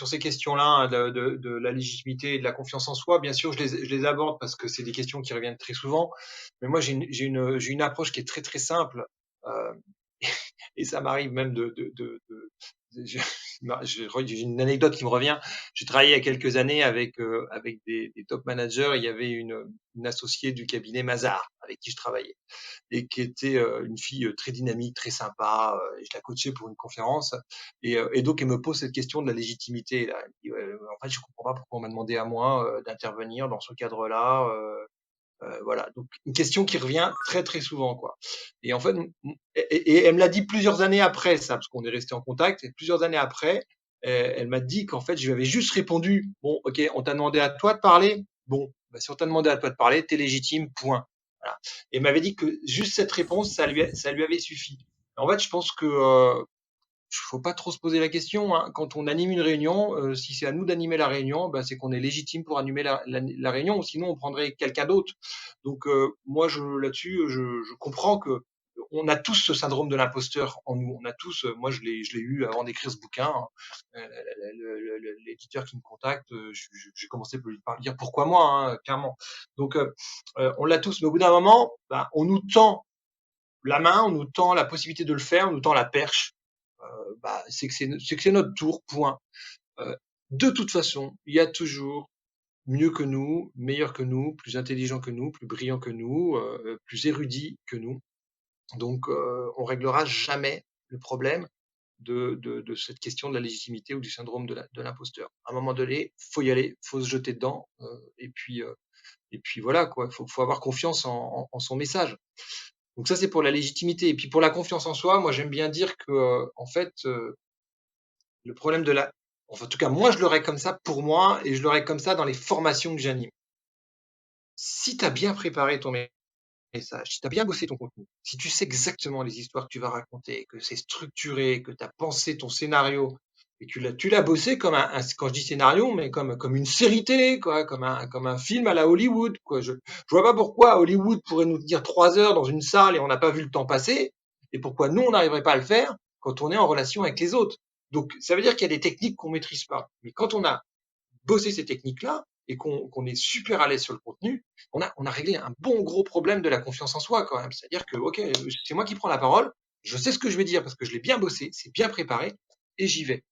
ces questions-là, hein, de la légitimité et de la confiance en soi. Bien sûr, je les aborde parce que c'est des questions qui reviennent très souvent. Mais moi j'ai une approche qui est très très simple. Euh, et ça m'arrive même je- j'ai une anecdote qui me revient. J'ai travaillé il y a quelques années avec des top managers. Il y avait une associée du cabinet Mazars avec qui je travaillais et qui était une fille très dynamique, très sympa. Je la coachais pour une conférence et donc elle me pose cette question de la légitimité. Là. Elle me dit, ouais, en fait, je comprends pas pourquoi on m'a demandé à moi d'intervenir dans ce cadre-là. Voilà, donc une question qui revient très très souvent, quoi. Et en fait, et elle me l'a dit plusieurs années après ça, parce qu'on est resté en contact. Et plusieurs années après, elle m'a dit qu'en fait, je lui avais juste répondu, bon, ok, on t'a demandé à toi de parler, bon, bah, si on t'a demandé à toi de parler, t'es légitime, point. Voilà. Et elle m'avait dit que juste cette réponse, ça lui avait suffi. En fait, je pense que faut pas trop se poser la question. Hein. Quand on anime une réunion, si c'est à nous d'animer la réunion, ben, c'est qu'on est légitime pour animer la réunion. Sinon, on prendrait quelqu'un d'autre. Donc, moi, là-dessus, je comprends que on a tous ce syndrome de l'imposteur en nous. On a tous. Moi, je l'ai eu avant d'écrire ce bouquin. Hein. L'éditeur qui me contacte, j'ai commencé par lui dire pourquoi moi, hein, clairement. Donc, on l'a tous. Mais au bout d'un moment, ben, on nous tend la main, on nous tend la possibilité de le faire, on nous tend la perche. Bah, c'est que c'est notre tour, point. De toute façon, il y a toujours mieux que nous, meilleur que nous, plus intelligent que nous, plus brillant que nous, plus érudit que nous. Donc, on réglera jamais le problème de cette question de la légitimité ou du syndrome de l'imposteur. À un moment donné, faut y aller, faut se jeter dedans, et puis voilà quoi. Faut avoir confiance en son message. Donc ça, c'est pour la légitimité. Et puis pour la confiance en soi, moi j'aime bien dire que en fait, le problème enfin, en tout cas, moi, je l'aurais comme ça pour moi et je l'aurais comme ça dans les formations que j'anime. Si tu as bien préparé ton message, si tu as bien bossé ton contenu, si tu sais exactement les histoires que tu vas raconter, que c'est structuré, que tu as pensé ton scénario et que tu l'as bossé comme quand je dis scénario, mais comme une série télé, quoi, comme un film à la Hollywood, quoi. Je vois pas pourquoi Hollywood pourrait nous dire 3 heures dans une salle et on n'a pas vu le temps passer et pourquoi nous, on n'arriverait pas à le faire quand on est en relation avec les autres. Donc, ça veut dire qu'il y a des techniques qu'on maîtrise pas. Mais quand on a bossé ces techniques-là et qu'on est super à l'aise sur le contenu, on a réglé un bon gros problème de la confiance en soi quand même. C'est-à-dire que, ok, c'est moi qui prends la parole, je sais ce que je vais dire parce que je l'ai bien bossé, c'est bien préparé et j'y vais.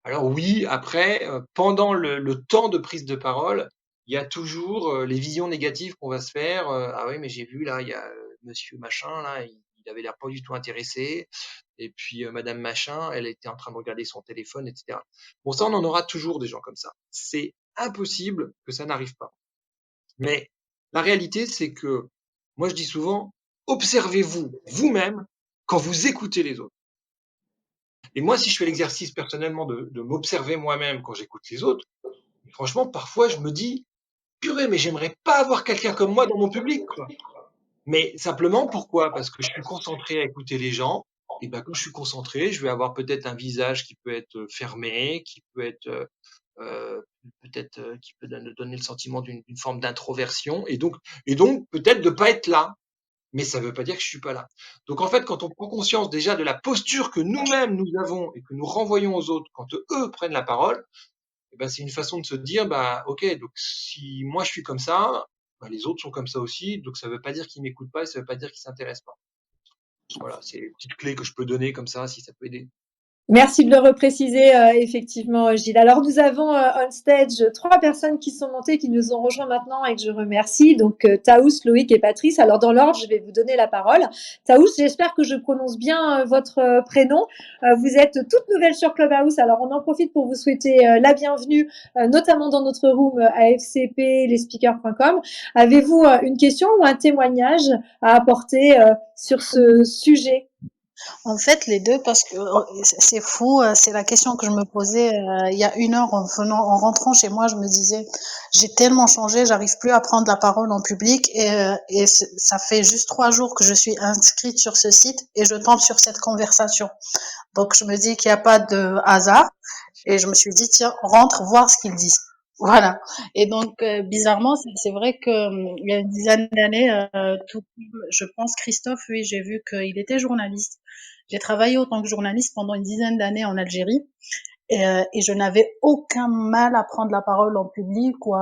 Alors oui, après, pendant le temps de prise de parole, il y a toujours les visions négatives qu'on va se faire. Ah oui, mais j'ai vu là, il y a monsieur machin, là, il avait l'air pas du tout intéressé. Et puis madame machin, elle était en train de regarder son téléphone, etc. Bon, ça, on en aura toujours des gens comme ça. C'est impossible que ça n'arrive pas. Mais la réalité, c'est que, moi je dis souvent, observez-vous vous-même quand vous écoutez les autres. Et moi, si je fais l'exercice personnellement de m'observer moi-même quand j'écoute les autres, franchement, parfois, je me dis, purée, mais j'aimerais pas avoir quelqu'un comme moi dans mon public, quoi. Mais simplement, pourquoi? Parce que je suis concentré à écouter les gens. Et ben, comme je suis concentré, je vais avoir peut-être un visage qui peut être fermé, qui peut être peut-être qui peut donner le sentiment d'une forme d'introversion, et donc peut-être de pas être là. Mais ça ne veut pas dire que je suis pas là. Donc en fait, quand on prend conscience déjà de la posture que nous-mêmes nous avons et que nous renvoyons aux autres quand eux prennent la parole, eh ben, c'est une façon de se dire, bah, ok, donc si moi je suis comme ça, bah, les autres sont comme ça aussi, donc ça ne veut pas dire qu'ils m'écoutent pas et ça ne veut pas dire qu'ils s'intéressent pas. Voilà, c'est une petite clé que je peux donner comme ça, si ça peut aider. Merci de le repréciser, effectivement, Gilles. Alors nous avons, on stage 3 personnes qui sont montées, qui nous ont rejoints maintenant et que je remercie. Donc, Taous, Loïc et Patrice. Alors dans l'ordre, je vais vous donner la parole. Taous, j'espère que je prononce bien, votre, prénom. Vous êtes toute nouvelle sur Clubhouse, alors on en profite pour vous souhaiter, la bienvenue, notamment dans notre room, afcplespeakers.com. Avez-vous, une question ou un témoignage à apporter, sur ce sujet? En fait, les deux, parce que c'est fou, c'est la question que je me posais il y a 1 heure en rentrant chez moi, je me disais, j'ai tellement changé, j'arrive plus à prendre la parole en public et ça fait juste 3 jours que je suis inscrite sur ce site et je tombe sur cette conversation. Donc je me dis qu'il n'y a pas de hasard et je me suis dit, tiens, rentre voir ce qu'ils disent. Voilà. Et donc, bizarrement, c'est vrai que il y a une dizaine d'années, je pense Christophe, oui, j'ai vu qu'il était journaliste. J'ai travaillé autant que journaliste pendant une dizaine d'années en Algérie et je n'avais aucun mal à prendre la parole en public ou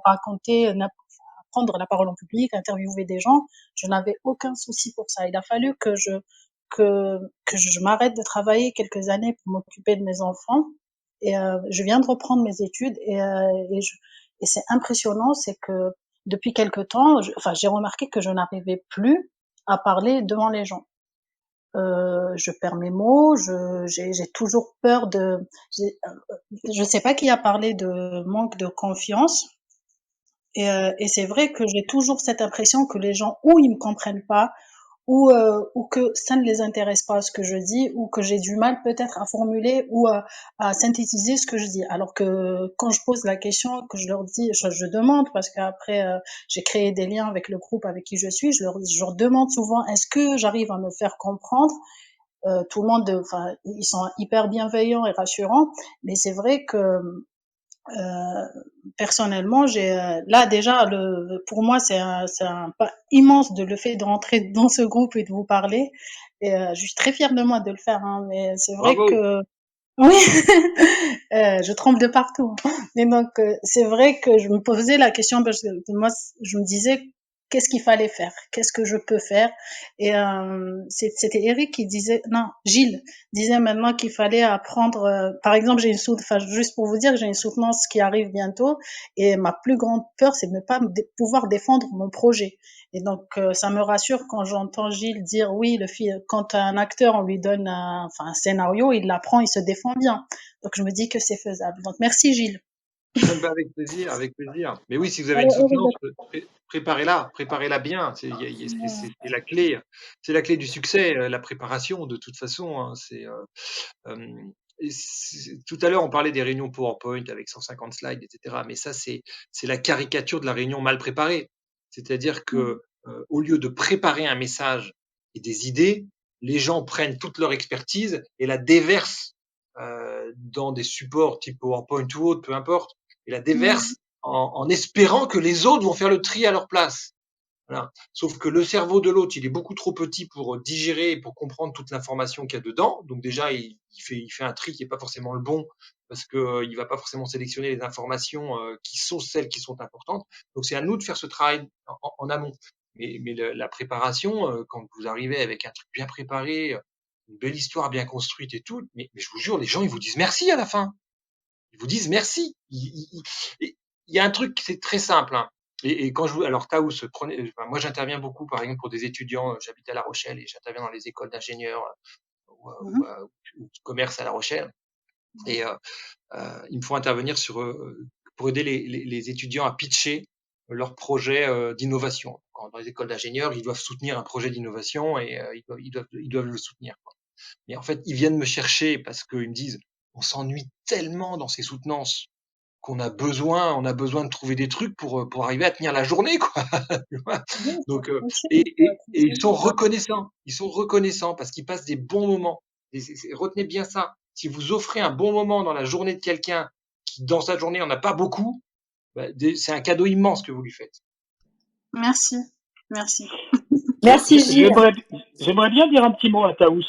raconter, prendre la parole en public, interviewer des gens. Je n'avais aucun souci pour ça. Il a fallu que je m'arrête de travailler quelques années pour m'occuper de mes enfants. Et je viens de reprendre mes études et c'est impressionnant, c'est que depuis quelque temps, j'ai remarqué que je n'arrivais plus à parler devant les gens. Je perds mes mots, j'ai toujours peur je sais pas qui a parlé de manque de confiance. Et c'est vrai que j'ai toujours cette impression que les gens, ou ils me comprennent pas, ou que ça ne les intéresse pas ce que je dis, ou que j'ai du mal peut-être à formuler ou à synthétiser ce que je dis. Alors que quand je pose la question, que je leur dis, je demande, parce qu'après j'ai créé des liens avec le groupe avec qui je suis, je leur demande souvent, est-ce que j'arrive à me faire comprendre? Tout le monde, enfin, ils sont hyper bienveillants et rassurants, mais c'est vrai que personnellement, là déjà, pour moi, c'est un pas immense de le fait de rentrer dans ce groupe et de vous parler. Et je suis très fière de moi de le faire, hein, mais c'est vrai Bravo. que oui, je tremble de partout. Mais donc, c'est vrai que je me posais la question parce que moi, je me disais, qu'est-ce qu'il fallait faire? Qu'est-ce que je peux faire? Et c'était Eric qui disait, non, Gilles disait maintenant qu'il fallait apprendre. Par exemple, juste pour vous dire que j'ai une soutenance qui arrive bientôt, et ma plus grande peur, c'est de ne pas pouvoir défendre mon projet. Et donc, ça me rassure quand j'entends Gilles dire oui, quand un acteur, on lui donne un scénario, il l'apprend, il se défend bien. Donc, je me dis que c'est faisable. Donc, merci Gilles. Bah, avec plaisir, avec plaisir. Mais oui, si vous avez une soutenance, préparez-la bien. C'est la clé. C'est la clé du succès, la préparation de toute façon, hein. Tout à l'heure, on parlait des réunions PowerPoint avec 150 slides, etc. Mais ça, c'est la caricature de la réunion mal préparée. C'est-à-dire que au lieu de préparer un message et des idées, les gens prennent toute leur expertise et la déversent dans des supports type PowerPoint ou autre, peu importe, et la déversent en espérant que les autres vont faire le tri à leur place. Voilà. Sauf que le cerveau de l'autre, il est beaucoup trop petit pour digérer et pour comprendre toute l'information qu'il y a dedans. Donc déjà, il fait un tri qui n'est pas forcément le bon parce que il va pas forcément sélectionner les informations qui sont celles qui sont importantes. Donc c'est à nous de faire ce travail en amont. Mais la préparation, quand vous arrivez avec un truc bien préparé, une belle histoire bien construite et tout, mais je vous jure, les gens, ils vous disent merci à la fin. Ils vous disent merci. Il y a un truc, c'est très simple, hein. Et quand alors Taous, moi j'interviens beaucoup, par exemple, pour des étudiants, j'habite à La Rochelle et j'interviens dans les écoles d'ingénieurs ou de commerce à La Rochelle. Et il me faut intervenir pour aider les étudiants à pitcher leur projet d'innovation. Dans les écoles d'ingénieurs, ils doivent soutenir un projet d'innovation et ils doivent le soutenir, quoi. Mais en fait, ils viennent me chercher parce qu'ils me disent, on s'ennuie tellement dans ces soutenances qu'on a besoin de trouver des trucs pour arriver à tenir la journée, quoi. Donc, et ils sont reconnaissants. Ils sont reconnaissants parce qu'ils passent des bons moments. Retenez bien ça. Si vous offrez un bon moment dans la journée de quelqu'un qui, dans sa journée, en a pas beaucoup, bah, c'est un cadeau immense que vous lui faites. Merci. Merci. Merci Gilles. J'aimerais bien dire un petit mot à Taous.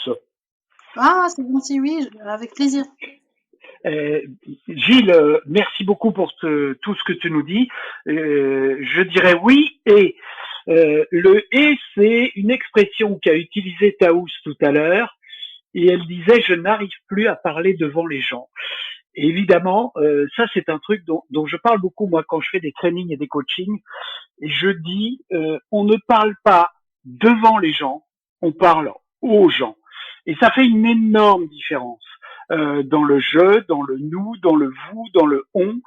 Ah, c'est gentil, oui, avec plaisir. Gilles, merci beaucoup pour tout ce que tu nous dis. Je dirais oui et le et c'est une expression qu'a utilisée Taous tout à l'heure. et elle disait je n'arrive plus à parler devant les gens. Et évidemment, ça c'est un truc dont je parle beaucoup moi quand je fais des trainings et des coachings. Et je dis, on ne parle pas devant les gens, on parle aux gens. Et ça fait une énorme différence dans le je, dans le nous, dans le vous, dans le on.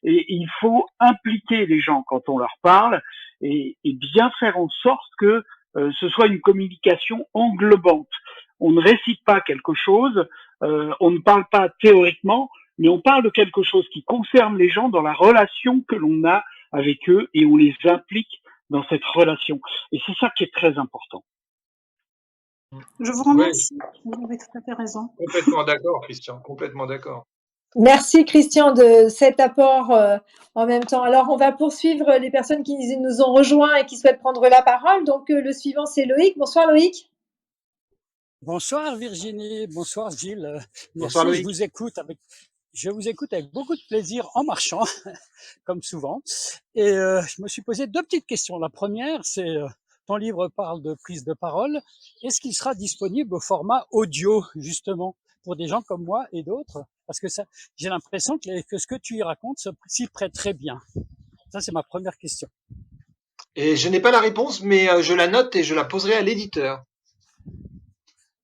Et il faut impliquer les gens quand on leur parle et bien faire en sorte que ce soit une communication englobante. On ne récite pas quelque chose, on ne parle pas théoriquement, mais on parle de quelque chose qui concerne les gens dans la relation que l'on a avec eux et on les implique dans cette relation. Et c'est ça qui est très important. Je vous Oui, remercie. Vous avez tout à fait raison. complètement d'accord, Christian, complètement d'accord. Merci Christian de cet apport en même temps. Alors, on va poursuivre les personnes qui nous ont rejoints et qui souhaitent prendre la parole. Donc, le suivant, c'est Loïc. Bonsoir Loïc. Bonsoir Virginie, bonsoir Gilles. Bonsoir Merci, Loïc. je vous écoute avec beaucoup de plaisir en marchant, comme souvent. Et je me suis posé deux petites questions. La première, c'est ton livre parle de prise de parole. Est-ce qu'il sera disponible au format audio, justement, pour des gens comme moi et d'autres? Parce que j'ai l'impression que ce que tu y racontes s'y prête très bien. Ça, c'est ma première question. Et je n'ai pas la réponse, mais je la note et je la poserai à l'éditeur.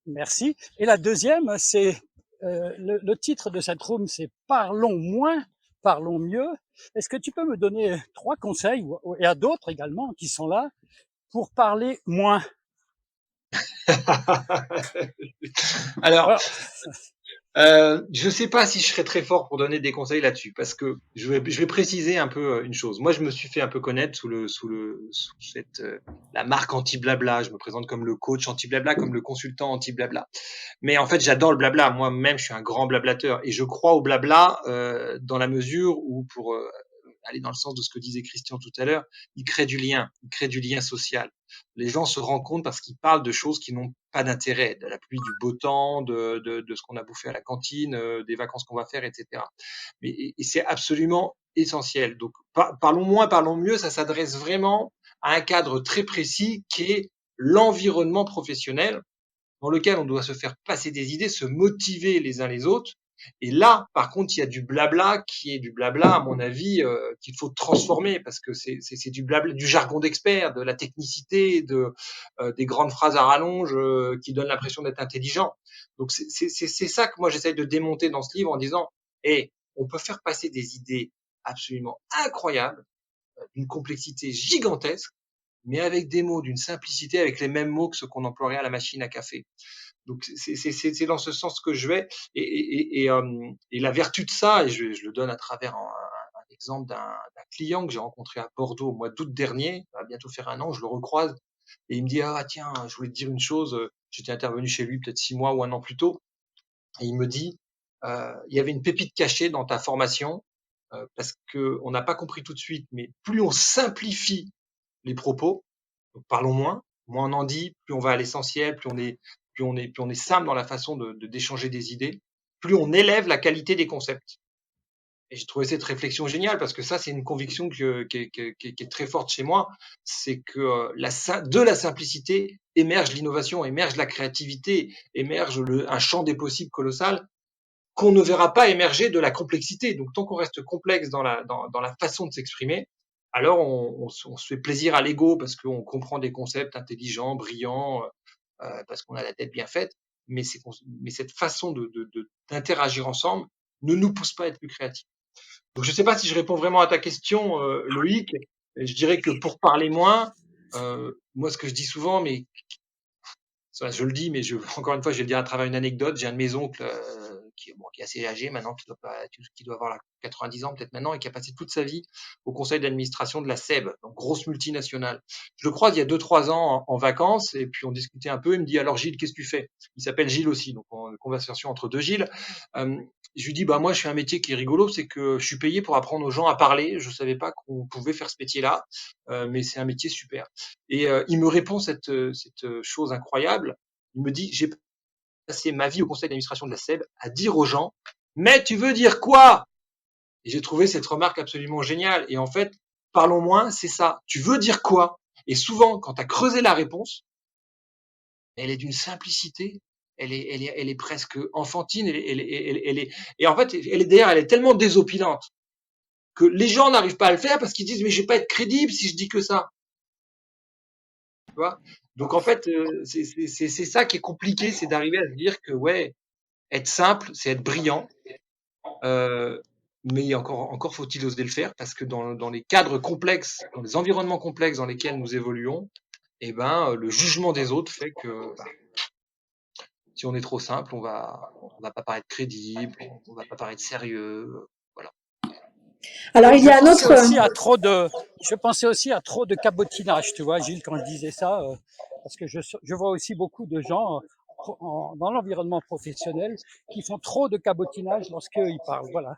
Merci. Et la deuxième, c'est le titre de cette room, c'est Parlons moins, parlons mieux. Est-ce que tu peux me donner 3 conseils, et à d'autres également qui sont là, pour parler moins? Alors, Voilà. je sais pas si je serais très fort pour donner des conseils là-dessus, parce que je vais préciser un peu une chose. Moi, je me suis fait un peu connaître sous cette la marque anti-blabla. Je me présente comme le coach anti-blabla, comme le consultant anti-blabla. Mais en fait, j'adore le blabla. Moi-même, je suis un grand blablateur et je crois au blabla dans la mesure où, pour aller dans le sens de ce que disait Christian tout à l'heure, il crée du lien social. Les gens se rencontrent parce qu'ils parlent de choses qui n'ont pas d'intérêt, de la pluie, du beau temps, de ce qu'on a bouffé à la cantine, des vacances qu'on va faire, etc. Et c'est absolument essentiel. Donc, parlons moins, parlons mieux, ça s'adresse vraiment à un cadre très précis qui est l'environnement professionnel dans lequel on doit se faire passer des idées, se motiver les uns les autres. Et là, par contre, il y a du blabla qui est du blabla, à mon avis, qu'il faut transformer parce que c'est du blabla, du jargon d'expert, de la technicité, des grandes phrases à rallonge qui donnent l'impression d'être intelligent. Donc c'est ça que moi j'essaye de démonter dans ce livre en disant, on peut faire passer des idées absolument incroyables, d'une complexité gigantesque, mais avec des mots d'une simplicité, avec les mêmes mots que ceux qu'on emploierait à la machine à café. Donc c'est dans ce sens que je vais. Et la vertu de ça, et je le donne à travers un exemple d'un client que j'ai rencontré à Bordeaux au mois d'août dernier, ça va bientôt faire 1 an, je le recroise, et il me dit ah tiens, je voulais te dire une chose. J'étais intervenu chez lui peut-être 6 mois ou 1 an plus tôt, et il me dit il y avait une pépite cachée dans ta formation parce que on n'a pas compris tout de suite, mais plus on simplifie les propos, donc parlons moins on en dit, plus on va à l'essentiel, plus on est simple dans la façon d'échanger des idées, plus on élève la qualité des concepts. Et j'ai trouvé cette réflexion géniale parce que ça, c'est une conviction qui est très forte chez moi, c'est que de la simplicité émerge l'innovation, émerge la créativité, émerge un champ des possibles colossal qu'on ne verra pas émerger de la complexité. Donc, tant qu'on reste complexe dans la façon de s'exprimer, alors on se fait plaisir à l'ego parce qu'on comprend des concepts intelligents, brillants, parce qu'on a la tête bien faite. Mais cette façon d'interagir ensemble ne nous pousse pas à être plus créatifs. Donc, je ne sais pas si je réponds vraiment à ta question, Loïc. Je dirais que pour parler moins, moi, ce que je dis souvent, mais je le dis, mais encore une fois, je vais le dire à travers une anecdote. J'ai un de mes oncles qui est assez âgé maintenant, qui doit avoir 90 ans peut-être maintenant, et qui a passé toute sa vie au conseil d'administration de la SEB, donc grosse multinationale. Je le croise il y a 2-3 ans en vacances, et puis on discutait un peu. Il me dit alors Gilles, qu'est-ce que tu fais? Il s'appelle Gilles aussi, donc en conversation entre deux Gilles. Je lui dis bah moi je fais un métier qui est rigolo, c'est que je suis payé pour apprendre aux gens à parler. Je savais pas qu'on pouvait faire ce métier-là, mais c'est un métier super. Et il me répond cette chose incroyable. Il me dit j'ai passé ma vie au conseil d'administration de la SEB à dire aux gens mais tu veux dire quoi? Et j'ai trouvé cette remarque absolument géniale. Et en fait, parlons moins, c'est ça. Tu veux dire quoi? Et souvent, quand tu as creusé la réponse, elle est d'une simplicité elle est presque enfantine. Et en fait, d'ailleurs, elle est tellement désopilante que les gens n'arrivent pas à le faire parce qu'ils disent mais je vais pas être crédible si je dis que ça. Tu vois? Donc en fait, c'est ça qui est compliqué, c'est d'arriver à se dire que ouais, être simple, c'est être brillant. Mais encore faut-il oser le faire parce que dans les cadres complexes, dans les environnements complexes dans lesquels nous évoluons, eh ben, le jugement des autres fait que si on est trop simple, on va pas paraître crédible, on va pas paraître sérieux, voilà. Alors, il y a un autre. Je pensais aussi à trop de cabotinage, tu vois, Gilles, quand je disais ça, parce que je vois aussi beaucoup de gens dans l'environnement professionnel qui font trop de cabotinage lorsqu'ils parlent. Voilà.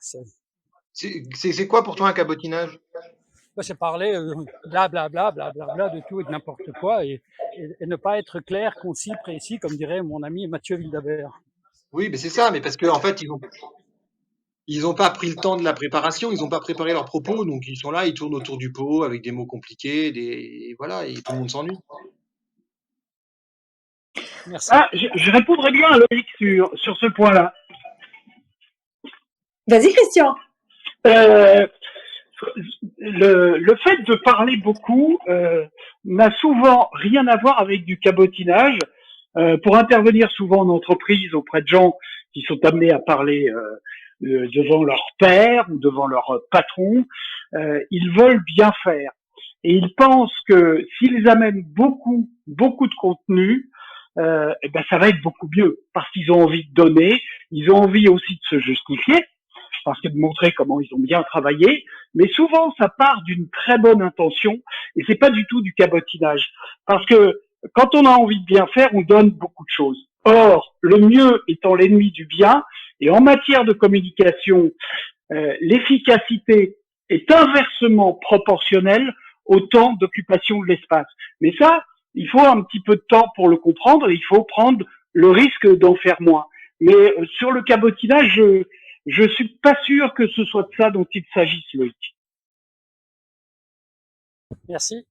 C'est quoi pour toi un cabotinage? C'est parler blablabla, blablabla de tout et de n'importe quoi et ne pas être clair, concis, précis, comme dirait mon ami Mathieu Wildabert. Oui, mais c'est ça, mais parce qu'en fait, ils ont pas pris le temps de la préparation, ils ont pas préparé leurs propos, donc ils sont là, ils tournent autour du pot avec des mots compliqués, et voilà, et tout le monde s'ennuie. Merci. Ah, je répondrai bien à Loïc sur ce point-là. Vas-y, Christian. Le fait de parler beaucoup n'a souvent rien à voir avec du cabotinage. Pour intervenir souvent en entreprise auprès de gens qui sont amenés à parler devant leur père ou devant leur patron, ils veulent bien faire. Et ils pensent que s'ils amènent beaucoup de contenu, eh ben ça va être beaucoup mieux parce qu'ils ont envie de donner, ils ont envie aussi de se justifier parce que de montrer comment ils ont bien travaillé, mais souvent ça part d'une très bonne intention et c'est pas du tout du cabotinage parce que quand on a envie de bien faire, on donne beaucoup de choses. Or, le mieux étant l'ennemi du bien, et en matière de communication, l'efficacité est inversement proportionnelle au temps d'occupation de l'espace. Mais ça, il faut un petit peu de temps pour le comprendre et il faut prendre le risque d'en faire moins. Mais sur le cabotinage, je suis pas sûr que ce soit de ça dont il s'agisse, Loïc. Merci.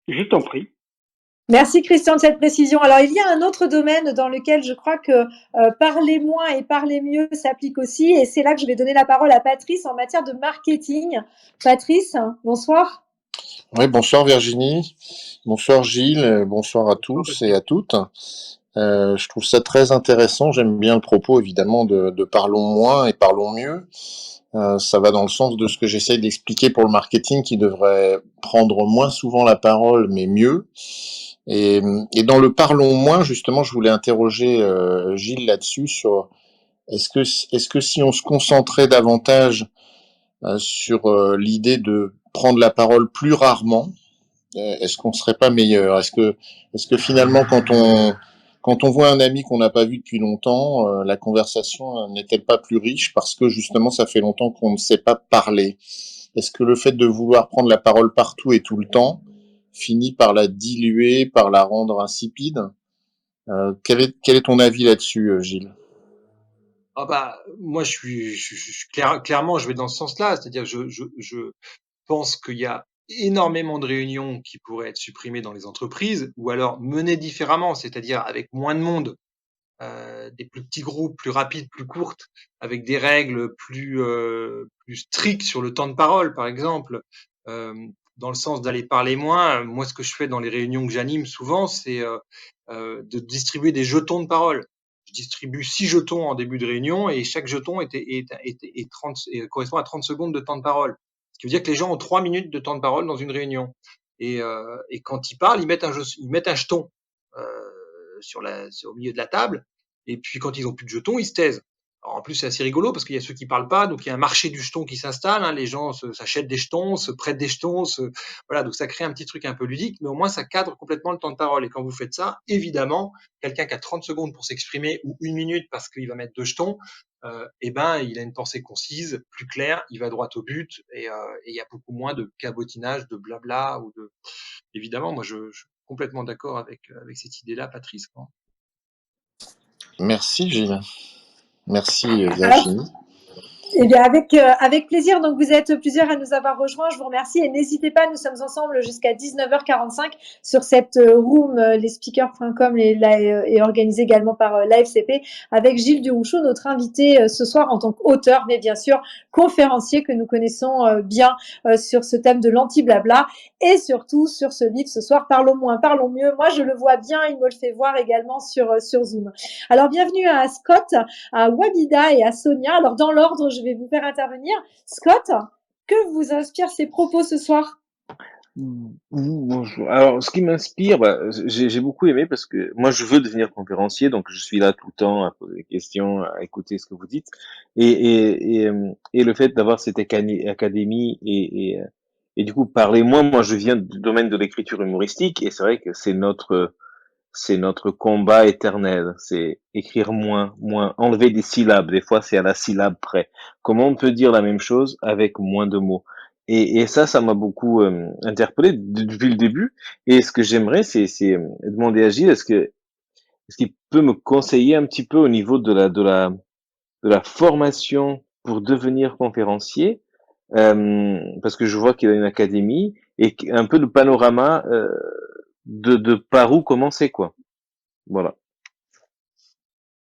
Je t'en prie. Merci Christian de cette précision. Alors, il y a un autre domaine dans lequel je crois que parler moins et parler mieux s'applique aussi. Et c'est là que je vais donner la parole à Patrice en matière de marketing. Patrice, bonsoir. Oui, bonsoir Virginie, bonsoir Gilles, bonsoir à tous et à toutes. Je trouve ça très intéressant, j'aime bien le propos évidemment de parlons moins et parlons mieux. Ça va dans le sens de ce que j'essaye d'expliquer pour le marketing qui devrait prendre moins souvent la parole mais mieux. Et dans le parlons moins, justement, je voulais interroger Gilles là-dessus sur est-ce que si on se concentrait davantage sur l'idée de prendre la parole plus rarement, est-ce qu'on serait pas meilleur? Est-ce que finalement, quand on voit un ami qu'on n'a pas vu depuis longtemps, la conversation n'est-elle pas plus riche parce que justement ça fait longtemps qu'on ne sait pas parler? Est-ce que le fait de vouloir prendre la parole partout et tout le temps finit par la diluer, par la rendre insipide? Quel est ton avis là-dessus, Gilles? Ah bah, moi, clairement, je vais dans ce sens-là, c'est-à-dire, je pense qu'il y a énormément de réunions qui pourraient être supprimées dans les entreprises, ou alors menées différemment, c'est-à-dire avec moins de monde, des plus petits groupes, plus rapides, plus courtes, avec des règles plus strictes sur le temps de parole, par exemple, dans le sens d'aller parler moins. Moi, ce que je fais dans les réunions que j'anime souvent, c'est de distribuer des jetons de parole. Je distribue 6 jetons en début de réunion et chaque jeton correspond à 30 secondes de temps de parole. Ce qui veut dire que les gens ont 3 minutes de temps de parole dans une réunion. Et quand ils parlent, ils mettent un jeton au milieu de la table. Et puis quand ils ont plus de jetons, ils se taisent. Alors, en plus, c'est assez rigolo parce qu'il y a ceux qui parlent pas, donc il y a un marché du jeton qui s'installe. Hein, les gens s'achètent des jetons, se prêtent des jetons, voilà, donc ça crée un petit truc un peu ludique, mais au moins ça cadre complètement le temps de parole. Et quand vous faites ça, évidemment, quelqu'un qui a 30 secondes pour s'exprimer ou 1 minute parce qu'il va mettre 2 jetons, eh ben, il a une pensée concise, plus claire, il va droit au but, et il y a beaucoup moins de cabotinage, de blabla ou de. Évidemment, moi, je suis complètement d'accord avec cette idée-là, Patrice. Quoi. Merci Gilles. Merci Virginie. Eh bien, avec plaisir. Donc, vous êtes plusieurs à nous avoir rejoints. Je vous remercie et n'hésitez pas, nous sommes ensemble jusqu'à 19h45 sur cette room, lesspeakers.com et organisée également par l'AFCP avec Gilles Durouchot, notre invité ce soir en tant qu'auteur, mais bien sûr conférencier que nous connaissons bien sur ce thème de l'anti-blabla et surtout sur ce livre ce soir, Parlons moins, parlons mieux. Moi, je le vois bien, il me le fait voir également sur Zoom. Alors, bienvenue à Scott, à Wabida et à Sonia. Alors, dans l'ordre, je vais vous faire intervenir. Scott, que vous inspirent ces propos ce soir? Bonjour. Alors, ce qui m'inspire, j'ai beaucoup aimé parce que moi, je veux devenir conférencier, donc je suis là tout le temps à poser des questions, à écouter ce que vous dites, et le fait d'avoir cette académie et du coup parler. Moi, je viens du domaine de l'écriture humoristique, et c'est vrai que c'est notre combat éternel, c'est écrire moins, enlever des syllabes. Des fois, c'est à la syllabe près. Comment on peut dire la même chose avec moins de mots? Et ça m'a beaucoup interpellé depuis le début. Et ce que j'aimerais, c'est demander à Gilles, est-ce qu'il peut me conseiller un petit peu au niveau de la formation pour devenir conférencier? Parce que je vois qu'il y a une académie et un peu de panorama de par où commencer, quoi. Voilà.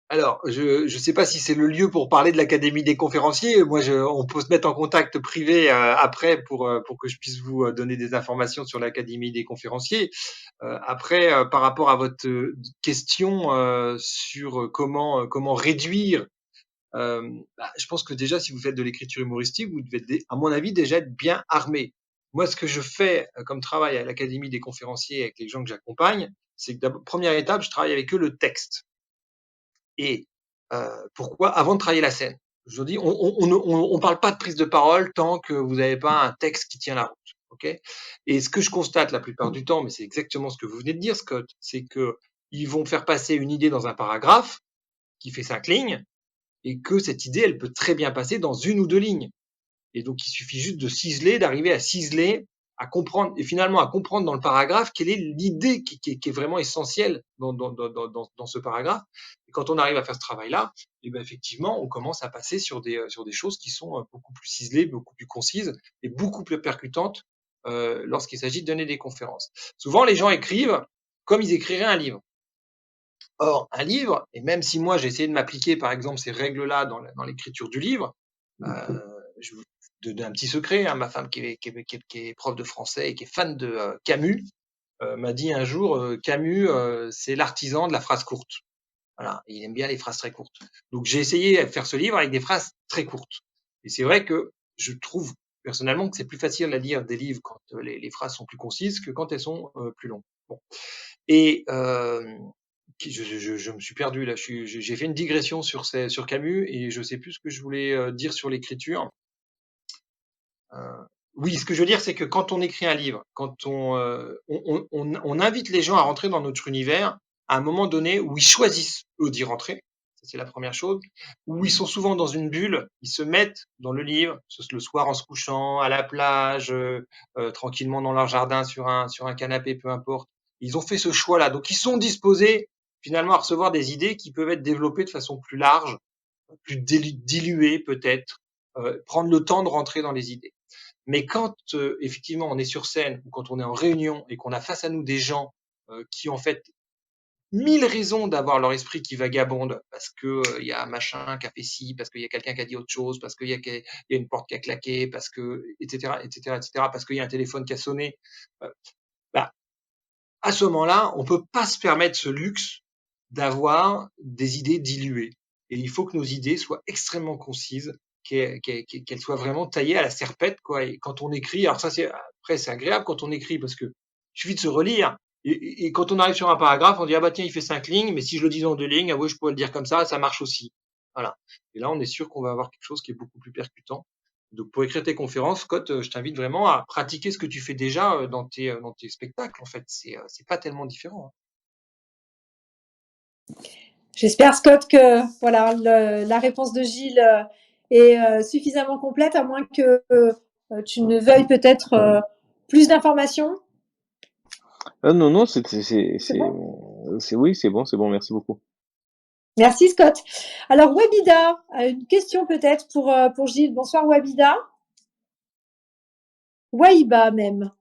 Alors, je ne sais pas si c'est le lieu pour parler de l'Académie des conférenciers. Moi, on peut se mettre en contact privé après pour que je puisse vous donner des informations sur l'Académie des conférenciers. Après, par rapport à votre question sur comment réduire, je pense que déjà, si vous faites de l'écriture humoristique, vous devez, à mon avis, déjà être bien armé. Moi, ce que je fais comme travail à l'Académie des conférenciers avec les gens que j'accompagne, c'est que première étape, je travaille avec eux le texte. Et pourquoi? Avant de travailler la scène. Je vous dis, on parle pas de prise de parole tant que vous n'avez pas un texte qui tient la route. Ok? Et ce que je constate la plupart du temps, mais c'est exactement ce que vous venez de dire, Scott, c'est que ils vont faire passer une idée dans un paragraphe qui fait 5 lignes, et que cette idée, elle peut très bien passer dans 1 ou 2 lignes. Et donc, il suffit juste de ciseler, d'arriver à ciseler, à comprendre, et finalement à comprendre dans le paragraphe quelle est l'idée qui est vraiment essentielle dans ce paragraphe. Et quand on arrive à faire ce travail-là, et ben effectivement, on commence à passer sur des choses qui sont beaucoup plus ciselées, beaucoup plus concises et beaucoup plus percutantes lorsqu'il s'agit de donner des conférences. Souvent, les gens écrivent comme ils écriraient un livre. Or, un livre, et même si moi j'ai essayé de m'appliquer par exemple ces règles-là dans l'écriture du livre, je vous donne un petit secret, hein, ma femme qui est prof de français et qui est fan de Camus, m'a dit un jour, Camus, c'est l'artisan de la phrase courte. Voilà, il aime bien les phrases très courtes. Donc j'ai essayé de faire ce livre avec des phrases très courtes. Et c'est vrai que je trouve personnellement que c'est plus facile à lire des livres quand les phrases sont plus concises que quand elles sont plus longues. Bon. Et je me suis perdu là. J'ai fait une digression sur Camus et je sais plus ce que je voulais dire sur l'écriture. Oui, ce que je veux dire, c'est que quand on écrit un livre, quand on invite les gens à rentrer dans notre univers à un moment donné où ils choisissent eux d'y rentrer, ça c'est la première chose, où ils sont souvent dans une bulle, ils se mettent dans le livre, le soir en se couchant, à la plage, tranquillement dans leur jardin sur un canapé, peu importe. Ils ont fait ce choix-là, donc ils sont disposés finalement à recevoir des idées qui peuvent être développées de façon plus large, plus diluée peut-être, prendre le temps de rentrer dans les idées. Mais quand effectivement on est sur scène ou quand on est en réunion et qu'on a face à nous des gens qui ont en fait 1000 raisons d'avoir leur esprit qui vagabonde parce que il y a un machin qui a fait ci, parce qu'il y a quelqu'un qui a dit autre chose, parce qu'il y a une porte qui a claqué, parce que etc., parce qu'il y a un téléphone qui a sonné. Bah, à ce moment-là, on peut pas se permettre ce luxe d'avoir des idées diluées. Et il faut que nos idées soient extrêmement concises, qu'elles soient vraiment taillées à la serpette, quoi. Et quand on écrit, alors ça après c'est agréable quand on écrit parce que il suffit de se relire. Et quand on arrive sur un paragraphe, on dit ah bah tiens il fait 5 lignes, mais si je le dis en 2 lignes, ah oui je pourrais le dire comme ça marche aussi. Voilà. Et là on est sûr qu'on va avoir quelque chose qui est beaucoup plus percutant. Donc pour écrire tes conférences, Scott, je t'invite vraiment à pratiquer ce que tu fais déjà dans tes spectacles. En fait, c'est pas tellement différent. J'espère, Scott, que voilà, la réponse de Gilles est suffisamment complète, à moins que tu ne veuilles peut-être plus d'informations. Non, C'est bon? oui, c'est bon, merci beaucoup. Merci Scott. Alors Wabida, une question peut-être pour Gilles. Bonsoir Wabida. Waïba même.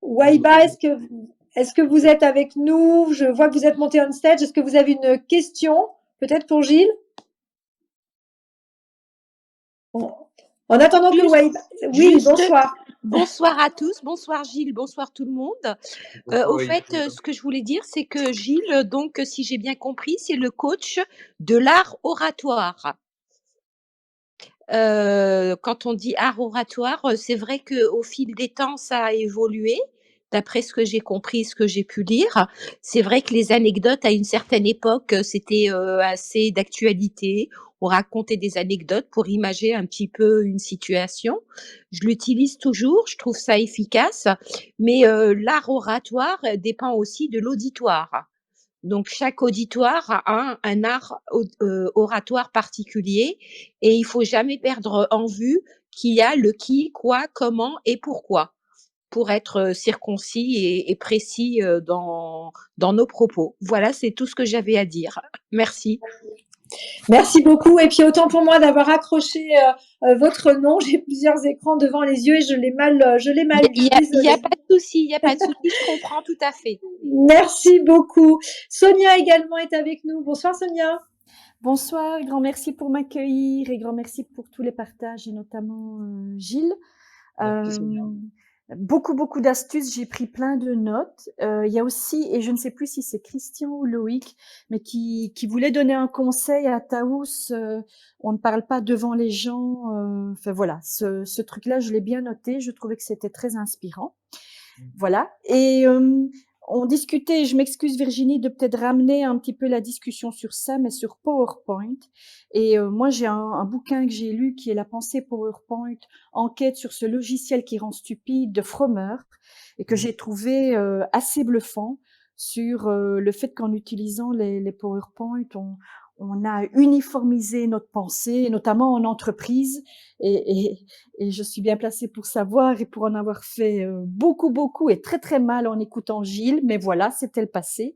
Waïba, est-ce que vous êtes avec nous? Je vois que vous êtes monté on stage. Est-ce que vous avez une question peut-être pour Gilles? Bon. En attendant que Waïba... Oui, Juste, bonsoir. bonsoir à tous, bonsoir Gilles, bonsoir tout le monde. Au fait, ce que je voulais dire, c'est que Gilles, donc, si j'ai bien compris, c'est le coach de l'art oratoire. Quand on dit art oratoire, c'est vrai qu'au fil des temps, ça a évolué. D'après ce que j'ai compris, ce que j'ai pu lire, c'est vrai que les anecdotes à une certaine époque, c'était assez d'actualité. On racontait des anecdotes pour imager un petit peu une situation. Je l'utilise toujours, je trouve ça efficace, mais l'art oratoire dépend aussi de l'auditoire. Donc chaque auditoire a un art oratoire particulier et il faut jamais perdre en vue qu'il y a le qui, quoi, comment et pourquoi pour être circoncis et précis dans nos propos. Voilà, c'est tout ce que j'avais à dire. Merci. Merci beaucoup. Et puis autant pour moi d'avoir accroché votre nom. J'ai plusieurs écrans devant les yeux et je l'ai mal lu. Il y a pas de souci, il y a pas de souci, je comprends tout à fait. Merci beaucoup. Sonia également est avec nous. Bonsoir Sonia. Bonsoir, grand merci pour m'accueillir et grand merci pour tous les partages et notamment Gilles. Beaucoup d'astuces, j'ai pris plein de notes. Il y a aussi, et je ne sais plus si c'est Christian ou Loïc, mais qui voulait donner un conseil à Taous. On ne parle pas devant les gens. Enfin voilà, ce truc-là, je l'ai bien noté. Je trouvais que c'était très inspirant. Voilà. Et on discutait, je m'excuse Virginie de peut-être ramener un petit peu la discussion sur ça, mais sur PowerPoint. Et moi, j'ai un bouquin que j'ai lu qui est La pensée PowerPoint, enquête sur ce logiciel qui rend stupide de Frommer, et que j'ai trouvé assez bluffant sur le fait qu'en utilisant les PowerPoint, on a uniformisé notre pensée, notamment en entreprise, et je suis bien placée pour savoir et pour en avoir fait beaucoup et très mal en écoutant Gilles, mais voilà, c'était le passé.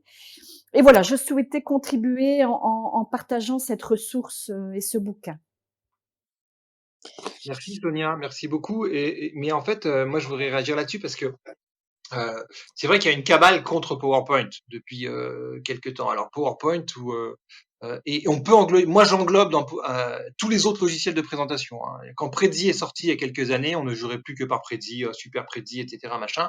Et voilà, je souhaitais contribuer en partageant cette ressource et ce bouquin. Merci Sonia, merci beaucoup. Mais en fait, moi je voudrais réagir là-dessus parce que c'est vrai qu'il y a une cabale contre PowerPoint depuis quelques temps. Alors PowerPoint et on peut englober, moi j'englobe dans tous les autres logiciels de présentation. Hein. Quand Prezi est sorti il y a quelques années, on ne jouerait plus que par Prezi, Super Prezi, etc. Machin.